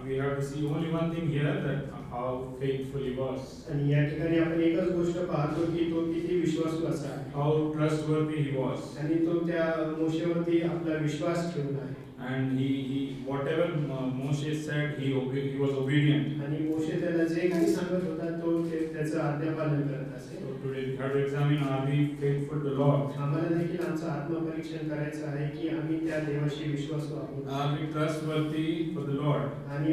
we have to see only one thing here, that how faithful he was. आणि या ठिकाणी आपण एकच गोष्ट पाहतो की तो किती विश्वासू असा आहे. How trustworthy he was. आणि तो त्या मोशेवरती आपला विश्वास ठेवून आहे. And he whatever Moshe said, he was obedient. आणि मोशे त्याला जे काही सांगत होता तो त्याचं आज्ञापालन करत असे. So today we have to examine, are we faithful to Lord? आम्हाला देखील आमचं आत्मपरीक्षण करायचं आहे की आम्ही त्या देवाशी विश्वासू आहोत. Are we trustworthy for the Lord? आणि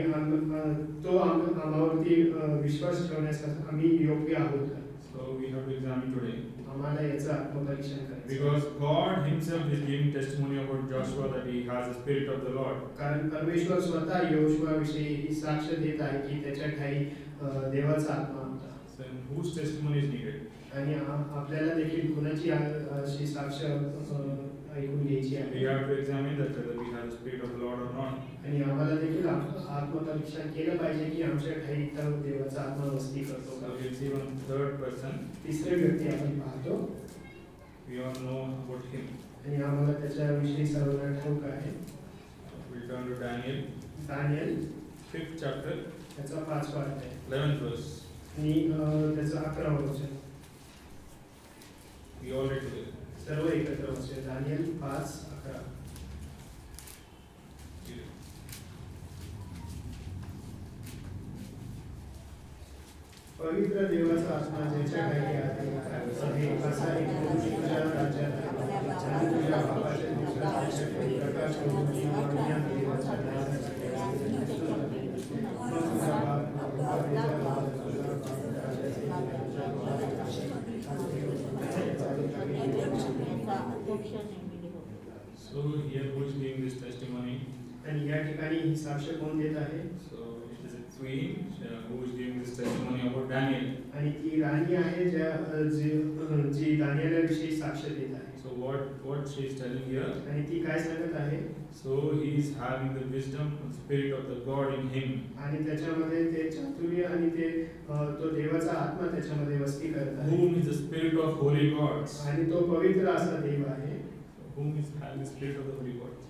तो आम्हावरती विश्वास ठेवण्यासाठी आम्ही योग्य आहोत का. So we have to examine today. आम्हाला याचं आत्मपरीक्षण करायचं. Because God himself is giving testimony about Joshua that he has the spirit of the Lord. कारण परमेश्वर स्वतः यहोशुआ विषयी ही साक्ष देत आहे की त्याच्या ठाई देवाचा आत्मा होता. So whose testimony is needed? आणि आपल्याला देखील कुणाची अशी साक्ष ऐकून घ्यायची We आहे. have to examine that whether we have the spirit of the Lord or not. आणि आम्हाला देखील आत्मपरीक्षण केलं पाहिजे की आमच्या ठाई तर देवाचा आत्मा वस्ती करतो So का. we'll see one third person. तिसरे व्यक्ती आपण पाहतो We all know about him. आणि आम्हाला त्याच्याविषयी सर्वांना ठाऊक आहे. We'll turn to Daniel, Daniel 5th chapter, त्याचा 5वा अध्याय 11th verse. आणि त्याचं 11वं वचन. We all read together. सर्व एकत्र वाचूया. दानिएल 5:11. पवित्र देवाचा आत्मा ज्याच्या ठाई आहे असा एक पुरुष तुझ्या राज्यात आहे. आणि तुझ्या बापाच्या दिवसात त्याच्याकडे प्रकाश करून या देवाच्या मग तुझा बाप So here who is giving this testimony? आणि या ठिकाणी ही साक्ष कोण देत आहे? So it is a queen who is giving this testimony about Daniel. आणि ती राणी आहे जी दानिएलविषयी साक्ष देत आहे. So what she is telling here? आणि ती काय सांगत आहे? So he is having the wisdom, the spirit of the God in him. आणि त्याच्यामध्ये ते चातुर्य आणि ते तो देवाचा आत्मा त्याच्यामध्ये वस्ती करत आहे. Whom is the spirit of holy gods? आणि तो पवित्र असा देव आहे. Whom is having the spirit of the holy gods?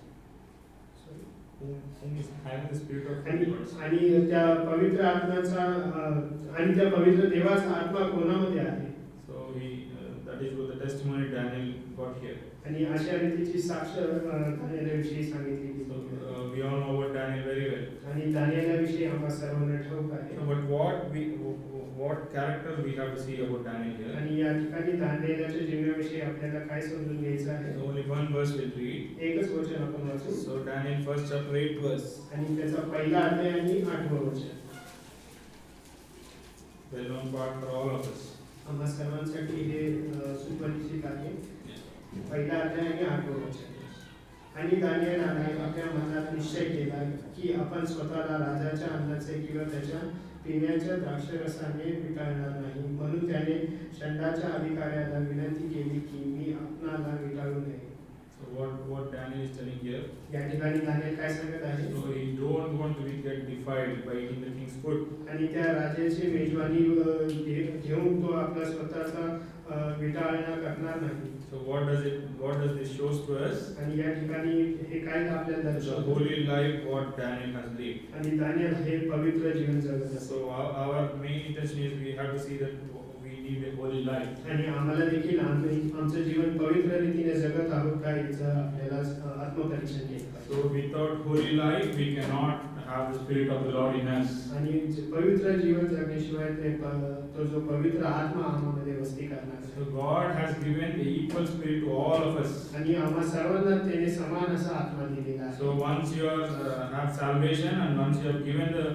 Whom is having the spirit of holy आणि gods? आणि त्या पवित्र आत्म्याचा आणि त्या पवित्र देवाचा आत्मा कोणामध्ये आहे? So that is what the testimony Daniel got here. आणि अशा रीतीची साक्ष दानिएलविषयी सांगितली गेली. So we all know about Daniel very well. आणि दानिएलविषयी आम्हा सर्वांना ठाऊक आहे. So, but what character we have to see about Daniel here? आणि या ठिकाणी दानिएलच्या जीवनाविषयी आपल्याला काय समजून घ्यायचं आहे? So only one verse we'll read. एकच वचन आपण वाचू. So Daniel first chapter 8 verse. आणि त्याचा पहिला अध्याय आणि 8वं वचन. Well known part for all of us. आम्हा सर्वांसाठी हे सुपरिचित आहे. पहिला अध्याय आणि 8वं वचन. आणि दानिएलाने आपल्या मनात निश्चय केला की आपण स्वतःला राजाच्या अन्नाचे किंवा त्याच्या पिण्याच्या द्राक्षरसाने विटाळणार नाही. म्हणून त्याने षंडाच्या अधिकाऱ्याला विनंती केली की मी आपणाला विटाळू नये. So what Daniel is telling here? या ठिकाणी दानिएल काय सांगत आहे? So he don't want to get defiled by eating the king's food. आणि त्या राजाची मेजवानी घेऊन तो आपला स्वतःचा विटाळणा करणार नाही. So what does this shows to us? आणि या ठिकाणी हे काय आपल्याला The दर्शवतो? holy life what Daniel has lived. आणि दानिएल हे पवित्र जीवन जगत असतो. So our main intention is we have to see that we live a holy life. आणि आम्हाला देखील आमचं जीवन पवित्र रीतीने जगत आहोत का याचं आपल्याला आत्मपरीक्षण केलं पाहिजे. So without holy life we cannot have the spirit of the Lord in us. आणि पवित्र जीवन जगण्याशिवाय तो जो पवित्र आत्मा आम्हामध्ये वस्ती करणार आहे. So God has given the equal spirit to all of us. आणि आम्हा सर्वांना त्याने समान असा आत्मा दिलेला आहे. So once you have salvation and once you have given the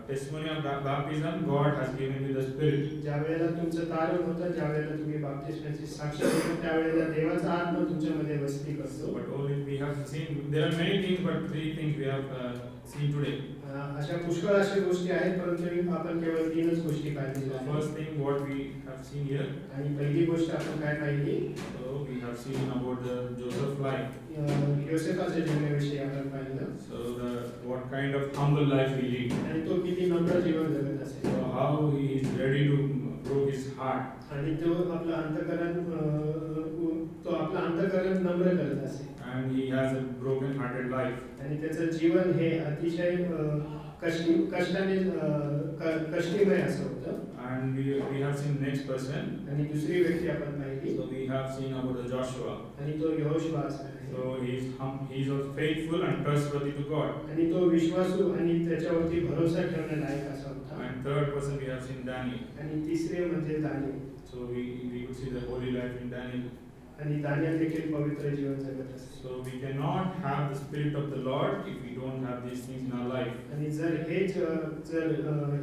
testimony of baptism, God has given you the spirit. ज्या वेळेला तुमचं तारण होतं, ज्या वेळेला तुम्ही बाप्तिस्माची साक्ष देता, त्यावेळेला देवाचा आत्मा तुमच्यामध्ये वस्ती करतो. But only we have seen, there are many things, but three things we have seen today. अशा पुष्कळ अशा गोष्टी आहेत, परंतु आपण केवळ 3च गोष्टी पाहिल्या. The first thing what we have seen here, आणि पहिली गोष्ट आपण काय पाहिली? so we have seen about the Joseph life. योसेफाच्या जीवनाविषयी आपण पाहिलं. So what kind of humble life he lived. आणि तो किती नम्र जीवन जगत असेल. So how he is ready to broke his heart. आणि तो आपलं अंतःकरण नम्र करत असेल. And he has a broken hearted life. आणि त्याचं जीवन हे अतिशय कष्टीमय असं होतं. And we have seen next person. आणि दुसरी व्यक्ती आपण पाहिली. So we have seen about the Joshua. आणि तो यहोशुआ असा आहे. So he is also faithful and trustworthy to God. आणि तो विश्वासू आणि त्याच्यावरती भरोसा ठेवण्यालायक असा होता. And third person we have seen Daniel. आणि तिसरे म्हणजे Daniel. So we could see the holy life in Daniel. आणि दानिएल देखील पवित्र जीवन जगत असे. So we cannot have the spirit of the Lord if we don't have these things in our life. आणि जर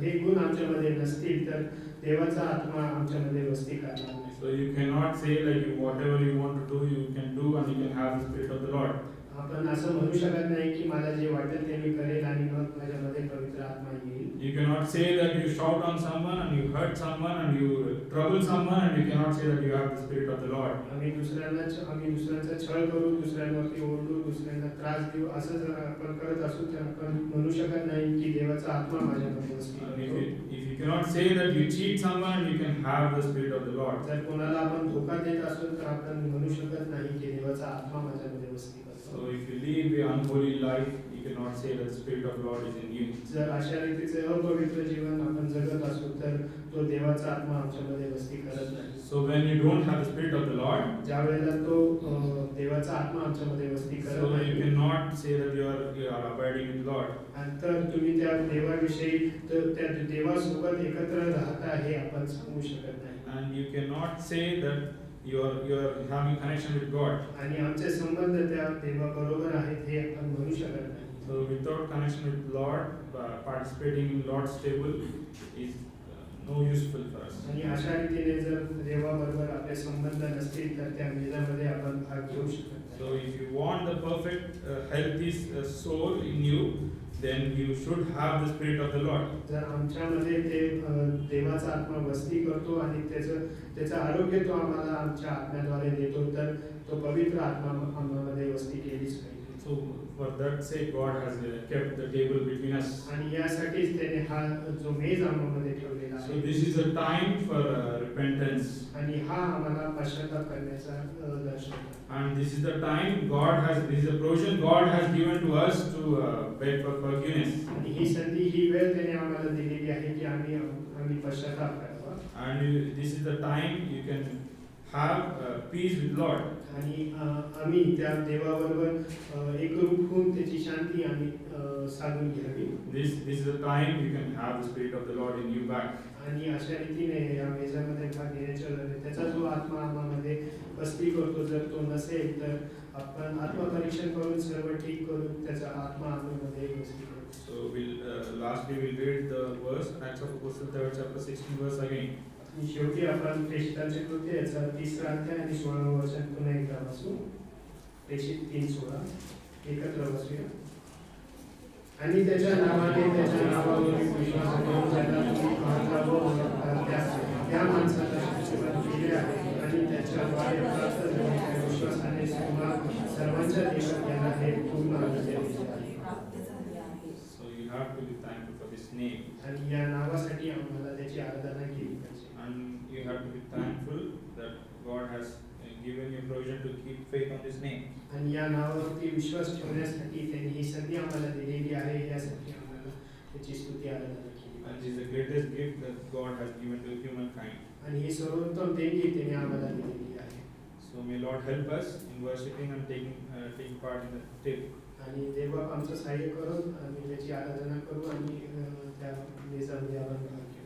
हे गुण आमच्यामध्ये नसतील तर देवाचा आत्मा आमच्यामध्ये वस्ती करणार नाही. So you cannot say like whatever you want to do, you can do and you can have the spirit of the Lord. आपण असं म्हणू शकत नाही की मला जे वाटेल ते मी करेल आणि मग माझ्यामध्ये पवित्र आत्मा येईल. You cannot say that you shout on someone and you hurt someone and you trouble someone and you cannot say that you have the spirit of the Lord. आम्ही दुसऱ्यांचा छळ करू, दुसऱ्यांवरती ओरडू, दुसऱ्यांना त्रास देऊ असं जर आपण करत असू तर आपण म्हणू शकत नाही की देवाचा आत्मा माझ्यामध्ये वस्ती करतो. If you cannot say that you cheat someone, you can have the spirit of the Lord. जर कोणाला आपण धोका देत असू तर आपण म्हणू शकत नाही की देवाचा आत्मा माझ्यामध्ये वस्ती करतो. So if you live an unholy life, you cannot say that the spirit of the Lord is in you. जर अशा रीतीचे अपवित्र जीवन आपण जगत असू तर तो देवाचा आत्मा आमच्यामध्ये वस्ती करत नाही. So when you don't have the spirit of the Lord, ज्या वेळेला तो देवाचा आत्मा आमच्यामध्ये वस्ती so करत you नाही, cannot say that you are abiding with Lord. आणि तर तुम्ही त्या देवाविषयी त्या देवासोबत एकत्र राहता हे आपण सांगू शकत नाही. And you cannot say that you are having connection with God. आणि आमचे संबंध त्या देवाबरोबर आहेत हे आपण म्हणू शकत नाही. So without connection with Lord, participating in Lord's table is no useful for us. आणि अशा रीतीने जर देवाबरोबर आपले संबंध नसतील तर त्या मेजामध्ये आपण भाग घेऊ शकत नाही. So if you want the perfect healthy soul in you, then you should have the spirit of the Lord. जर आमच्यामध्ये ते देवाचा आत्मा वस्ती करतो आणि त्याचं आरोग्य तो आम्हाला आमच्या आत्म्याद्वारे देतो, तर तो पवित्र आत्मा आम्हामध्ये वस्ती केलीच पाहिजे. So for that sake God has kept the table between us. आणि यासाठीच त्याने हा जो मेज आम्हामध्ये ठेवलेला So आहे. this is a time for repentance. आणि हा आम्हाला पश्चाताप करण्याचा दर्शवतो. And this is the time this is a provision God has given to us to beg for forgiveness. आणि ही संधी, ही वेळ त्याने आम्हाला दिलेली आहे की आम्ही पश्चाताप करावा. And this is the time you can have peace with Lord. आणि आम्ही त्या देवाबरोबर एकरूप होऊन त्याची शांती आम्ही साधून घ्यावी. This is the time you can have the spirit of the Lord in you back. आणि अशा रीतीने या मेजामध्ये भाग घेण्याच्या वेळेला त्याचा जो आत्मा आम्हामध्ये वस्ती करतो, जर तो नसेल तर आपण आत्मपरीक्षण करून सर्व ठीक करून त्याचा आत्मा आम्हामध्ये वस्ती करतो. So lastly we'll read the verse, Acts of Apostles 3rd chapter 16 verse again. आणि शेवटी आपण प्रेषितांचे कृत्य याचा 3रा अध्याय आणि 16वे वचन पुन्हा एकदा वाचू. प्रेषित 3:16 एकत्र वाचूया. आणि त्याच्या नावाने त्याच्या नावावर विश्वास करून ज्याला तुम्ही पाहता व ओळखता त्या माणसाला आशीर्वाद केले आहे आणि त्याच्याद्वारे प्राप्त झालेल्या विश्वासाने तुम्हाला सर्वांच्या देशात यांना हे पूर्ण आनंद दिले आहे. So you have to be thankful for this name. आणि या नावासाठी आम्हाला त्याची आराधना केली पाहिजे. And you have to be thankful that God has given you provision to keep faith on this name. आणि या नावावरती विश्वास ठेवण्यासाठी त्यांनी ही संधी आम्हाला दिलेली आहे. यासाठी आम्हाला त्याची स्तुती आराधना केली And पाहिजे. this is the greatest gift that God has given to humankind. आणि ही सर्वोत्तम देणगी त्यांनी आम्हाला दिलेली आहे. So may Lord help us in worshiping and taking part in the table. आणि देवबाप आमचं सहाय्य करून आम्ही त्याची आराधना करू आणि त्या मेजामध्ये आपण भाग घेऊ.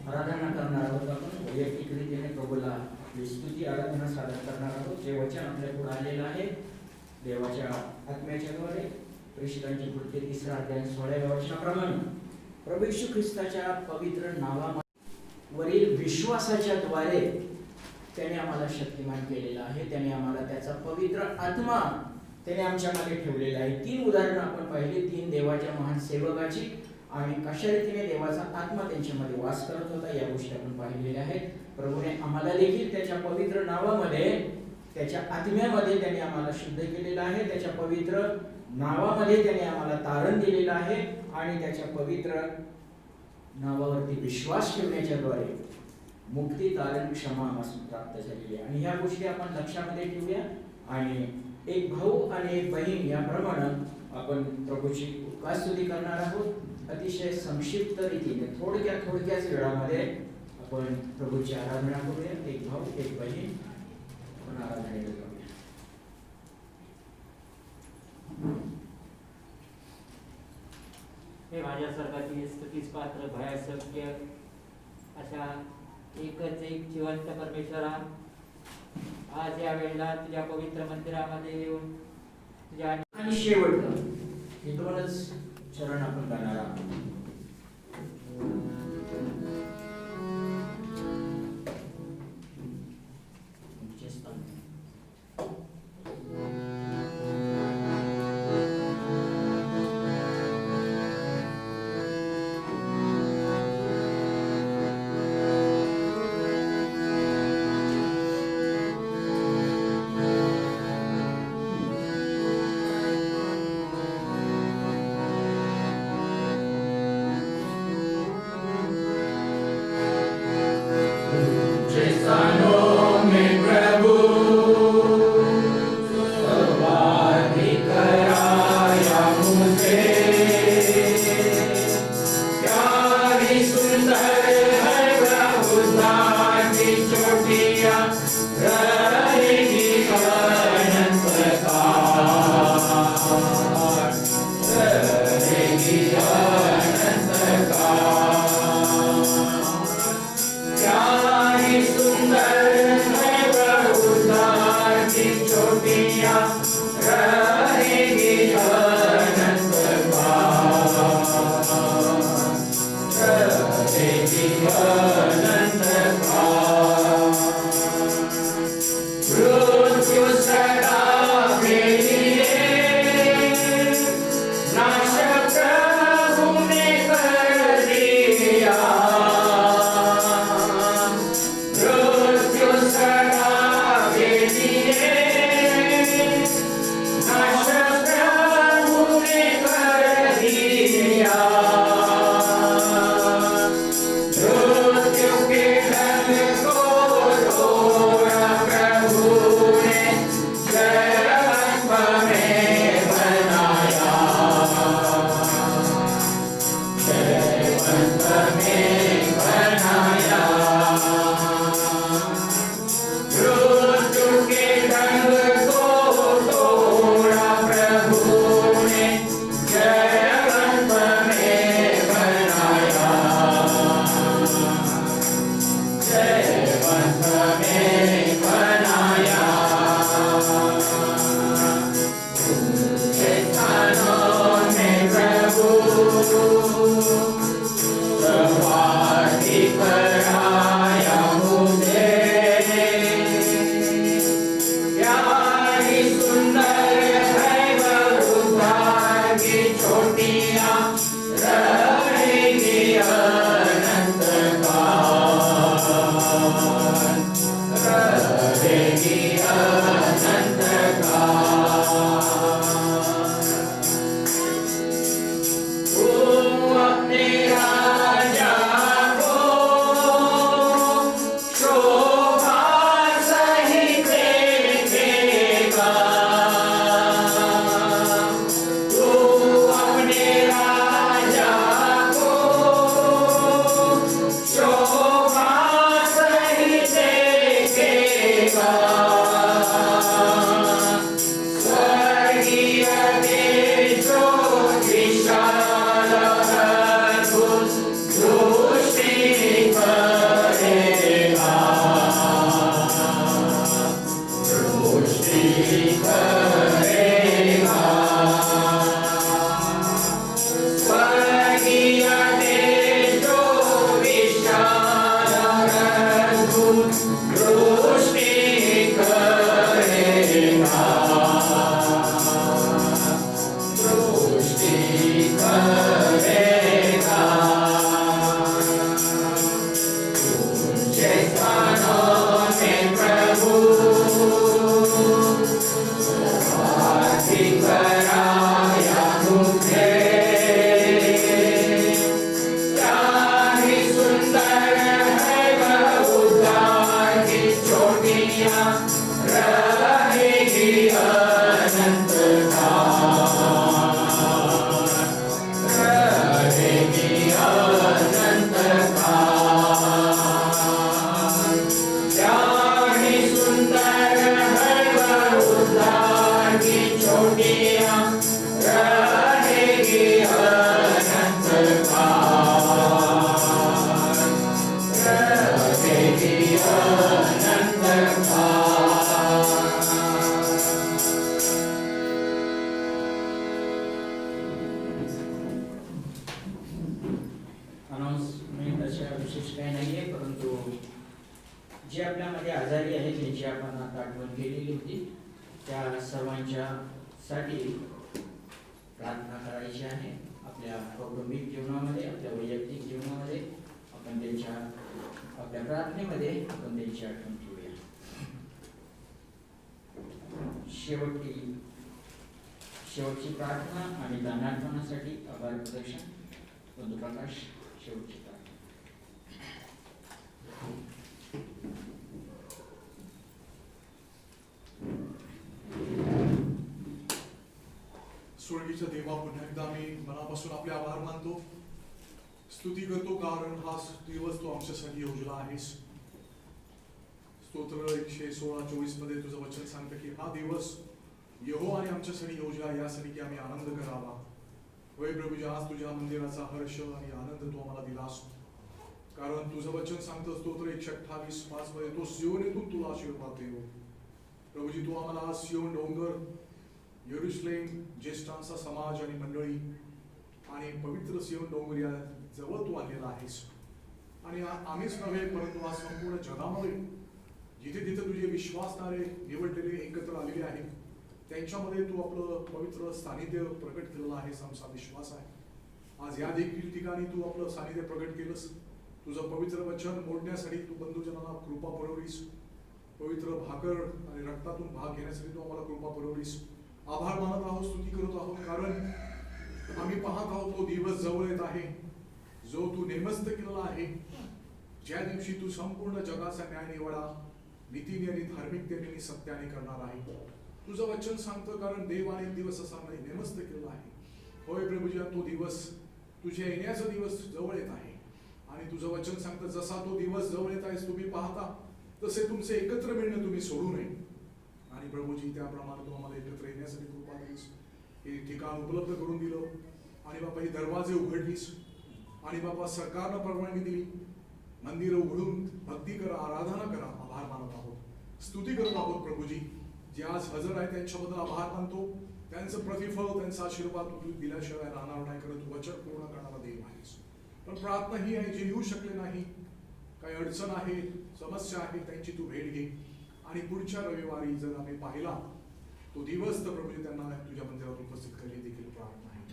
आराधना करणार आहोत आपण वैयक्तिक रीतीने प्रभूला आपली स्तुती आराधना सादर करणार आहोत. जे वचन आपल्या पुढे आलेलं आहे देवाच्या आत्म्याच्या द्वारे प्रेषितांची कृत्य 3रा अध्याय 16व्या वचनाप्रमाणे प्रभू येशू ख्रिस्ताच्या पवित्र नावावरील विश्वासाच्या द्वारे त्याने आम्हाला शक्तिमान केलेला आहे. त्याने आम्हाला त्याचा पवित्र आत्मा त्याने आमच्यामध्ये ठेवलेला आहे. 3 उदाहरणं आपण पाहिली, 3 देवाच्या महान सेवकाची आणि कशा रीतीने देवाचा आत्मा त्यांच्यामध्ये वास करत होता या गोष्टी आपण पाहिलेल्या आहेत. प्रभूने आम्हाला देखील त्याच्या पवित्र नावामध्ये त्याच्या आत्म्यामध्ये त्याने आम्हाला शुद्ध केलेलं आहे. त्याच्या पवित्र नावामध्ये त्याने आम्हाला तारण दिलेलं आहे आणि त्याच्या पवित्र नावावरती विश्वास ठेवण्याच्या द्वारे मुक्ती, तारण, क्षमा आम्हाला प्राप्त झालेली आहे. आणि ह्या गोष्टी आपण लक्षामध्ये ठेवूया आणि एक भाऊ आणि एक बहीण याप्रमाणे आपण प्रभूची उपवासस्तुती करणार आहोत. अतिशय संक्षिप्त रीतीने थोडक्याच वेळामध्ये आपण प्रभूची आराधना करूया. एक भाऊ एक बहीण आपण आराधनेला जाऊया. हे माझ्या स्वर्गातील स्तुतीस पात्र भयासक्य अशा एकच एक जिवंत परमेश्वरा, आज या वेळेला तुझ्या पवित्र मंदिरामध्ये येऊन तुझ्या आणि शेवटचं हे 2च चरण आपण गाणार आहोत. आठवण केलेली होती. त्या सर्वांच्या साठी प्रार्थना करायची आहे. आपल्या कौटुंबिक जीवनामध्ये, आपल्या वैयक्तिक जीवनामध्ये आपण त्यांच्या आपल्या प्रार्थनेमध्ये आपण त्यांची आठवण ठेवूया. शेवटची प्रार्थना आणि दानार्पणासाठी आभार प्रदर्शन. बंधू प्रकाश, शेवटची प्रार्थना. स्वर्गीच्या देवा, पुन्हा एकदा मी मनापासून आपले आभार मानतो, स्तुती करतो, कारण हा दिवस तू आमच्यासाठी योजला आहेस. स्तोत्र 116:24 मध्ये तुझं वचन सांगतं की हा दिवस यहोवाने आमच्यासाठी योजला, यासाठी की आम्ही आनंद करावा. होय प्रभूजी, आज तुझ्या मंदिराचा हर्ष आणि आनंद तू आम्हाला दिलास, कारण तुझं वचन सांगतं स्तोत्र 128:5 मध्ये तो सियोनीतून तुला आशीर्वाद देव. प्रभूजी, तू आम्हाला आज सियोन डोंगर, यरुशलेम, ज्येष्ठांचा समाज आणि मंडळी आणि पवित्र सियोन डोंगर या जवळ तू आलेला आहेस. आणि आम्हीच नव्हे, परंतु आज संपूर्ण जगामध्ये जिथे जिथे तुझे विश्वासणारे निवडलेले एकत्र आलेले आहेत, त्यांच्यामध्ये तू आपलं पवित्र सानिध्य प्रकट केलेलं आहेस, आमचा विश्वास आहे. आज या देखील ठिकाणी तू आपलं सानिध्य प्रकट केलंस. तुझं पवित्र वचन मोडण्यासाठी तू बंधूजनांना कृपा पुरवलीस. पवित्र भाकर आणि रक्तातून भाग घेण्यासाठी तू आम्हाला कृपा पुरवलीस. आभार मानत आहोत, स्तुती करत आहोत, कारण आम्ही पाहत आहोत तो दिवस जवळ येत आहे जो तू नेमस्त केलेला आहे, ज्या दिवशी तू संपूर्ण जगाचा न्याय निवाडा नीतीने आणि धार्मिकतेने आणि सत्याने करणार आहे. तुझं वचन सांगतं, कारण देवाने दिवस असा नेमस्त केलेला आहे. होय प्रभूजी, तो दिवस तुझ्या येण्याचा दिवस जवळ येत आहे. आणि तुझं वचन सांगतं, जसा तो दिवस जवळ येत आहे तुम्ही पाहता, तसे तुमचे एकत्र मिळणं तुम्ही सोडू नये. आणि प्रभूजी, त्याप्रमाणे तू आम्हाला एकत्र येण्यासाठी कृपा दिलीस, हे ठिकाण उपलब्ध करून दिलं. आणि बाबा, हे दरवाजे उघडलीस. आणि बाबा, सरकारनं परवानगी दिली, मंदिर उघडून भक्ती करा, आराधना करा. आभार मानत आहोत, स्तुती करत आहोत. प्रभूजी, जे आज हजर आहे त्यांच्याबद्दल आभार मानतो. त्यांचं प्रतिफळ, त्यांचा आशीर्वाद तू दिल्याशिवाय राहणार नाही, करत वचन पूर्ण करणारा देव आहेस. पण प्रार्थना ही आहे, जे येऊ शकले नाही, काही अडचण आहे, समस्या आहे, त्यांची तू भेट घे. आणि पुढच्या रविवारी जर आम्ही पाहिला तो दिवस, तर प्रभूजी त्यांना तुझ्या मंदिरात उपस्थित करणे देखील प्रार्थना आहे.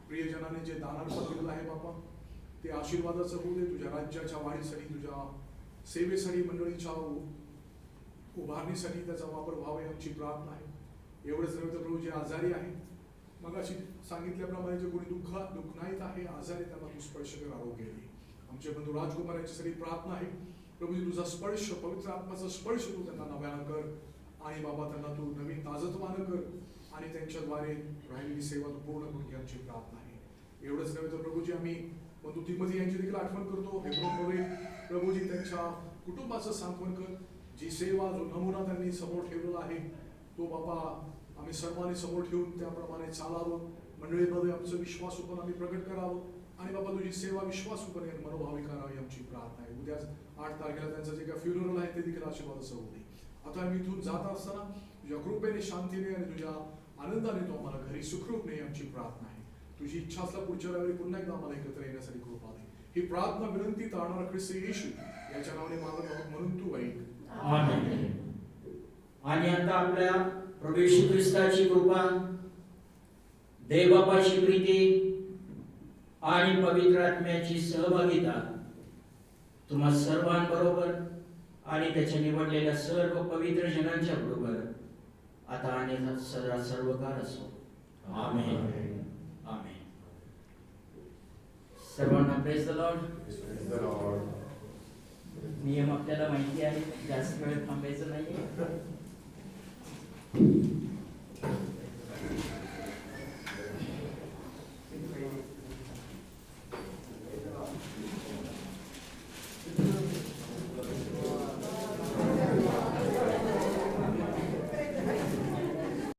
प्रियजनाने जे दानार्पण दिलेलं आहे बाबा, ते आशीर्वादाचं होऊ दे. तुझ्या राज्याच्या वाढीसाठी, तुझ्या सेवेसाठी, मंडळीच्या उभारणीसाठी त्याचा वापर व्हावा, आमची प्रार्थना आहे. एवढंच नव्हे तर प्रभू, जे आजारी आहे, मग अशी सांगितल्याप्रमाणे जे कोणी दुःखनाईत आहे, आजारी, त्यांना तू स्पर्श कर, आरोग्य दे. आमचे बंधू राजकुमार यांच्यासाठी प्रार्थना आहे. प्रभू, तुझा स्पर्श, पवित्र आत्माचा स्पर्श तू त्यांना नव्यानं कर. आणि बाबा, त्यांना तू नवीन ताजतवानं कर आणि त्यांच्याद्वारे राहिलेली सेवा तू पूर्ण करून घे, आमची प्रार्थना आहे. एवढंच नव्हे तर प्रभूजी, आम्ही बंधू तिमोथी यांची देखील आठवण करतो. हेब्रोनमध्ये प्रभूजी त्यांच्या कुटुंबाचं सांत्वन कर. जी सेवा, जो नमुना त्यांनी समोर ठेवलेला आहे, तो बाबा आम्ही सर्वांनी समोर ठेवून त्याप्रमाणे चालावं. मंडळीमध्ये आमचं विश्वासूपण आम्ही प्रकट करावं. आणि बाबा, तुझी सेवा विश्वासूपणे मनोभावी करावी, आमची प्रार्थना आहे. उद्या 8 तारखेला त्यांचं जे काही फ्युनरल आहे ते देखील आशीर्वादाचं होऊ दे. आता आम्ही इथून जात असताना तुझ्या कृपेने, शांतीने आणि तुझ्या आनंदाने तो आम्हाला घरी सुखरूप नाही, आमची प्रार्थना आहे. तुझी इच्छा असला पुढच्या वेळी पुन्हा एकदा आम्हाला एकत्र येण्यासाठी कृपा दे. ही प्रार्थना विनंती तारणारा ख्रिस्त येशू याच्या नावाने मागत आहोत, म्हणून तू ऐक. आमेन. आणि आता आपल्या प्रभू येशू ख्रिस्ताची कृपा, देवबापाची प्रीती आणि पवित्र आत्म्याची सहभागिता तुम्हा सर्वांबरोबर आणि त्याच्या निवडलेल्या सर्व पवित्र जनांच्या बरोबर आता आणि सदा सर्वकाळ असो. आमेन. आमेन. सर्वांना प्रेज द लॉर्ड. नियम आपल्याला माहिती आहे, जास्त वेळ थांबायचं नाहीये.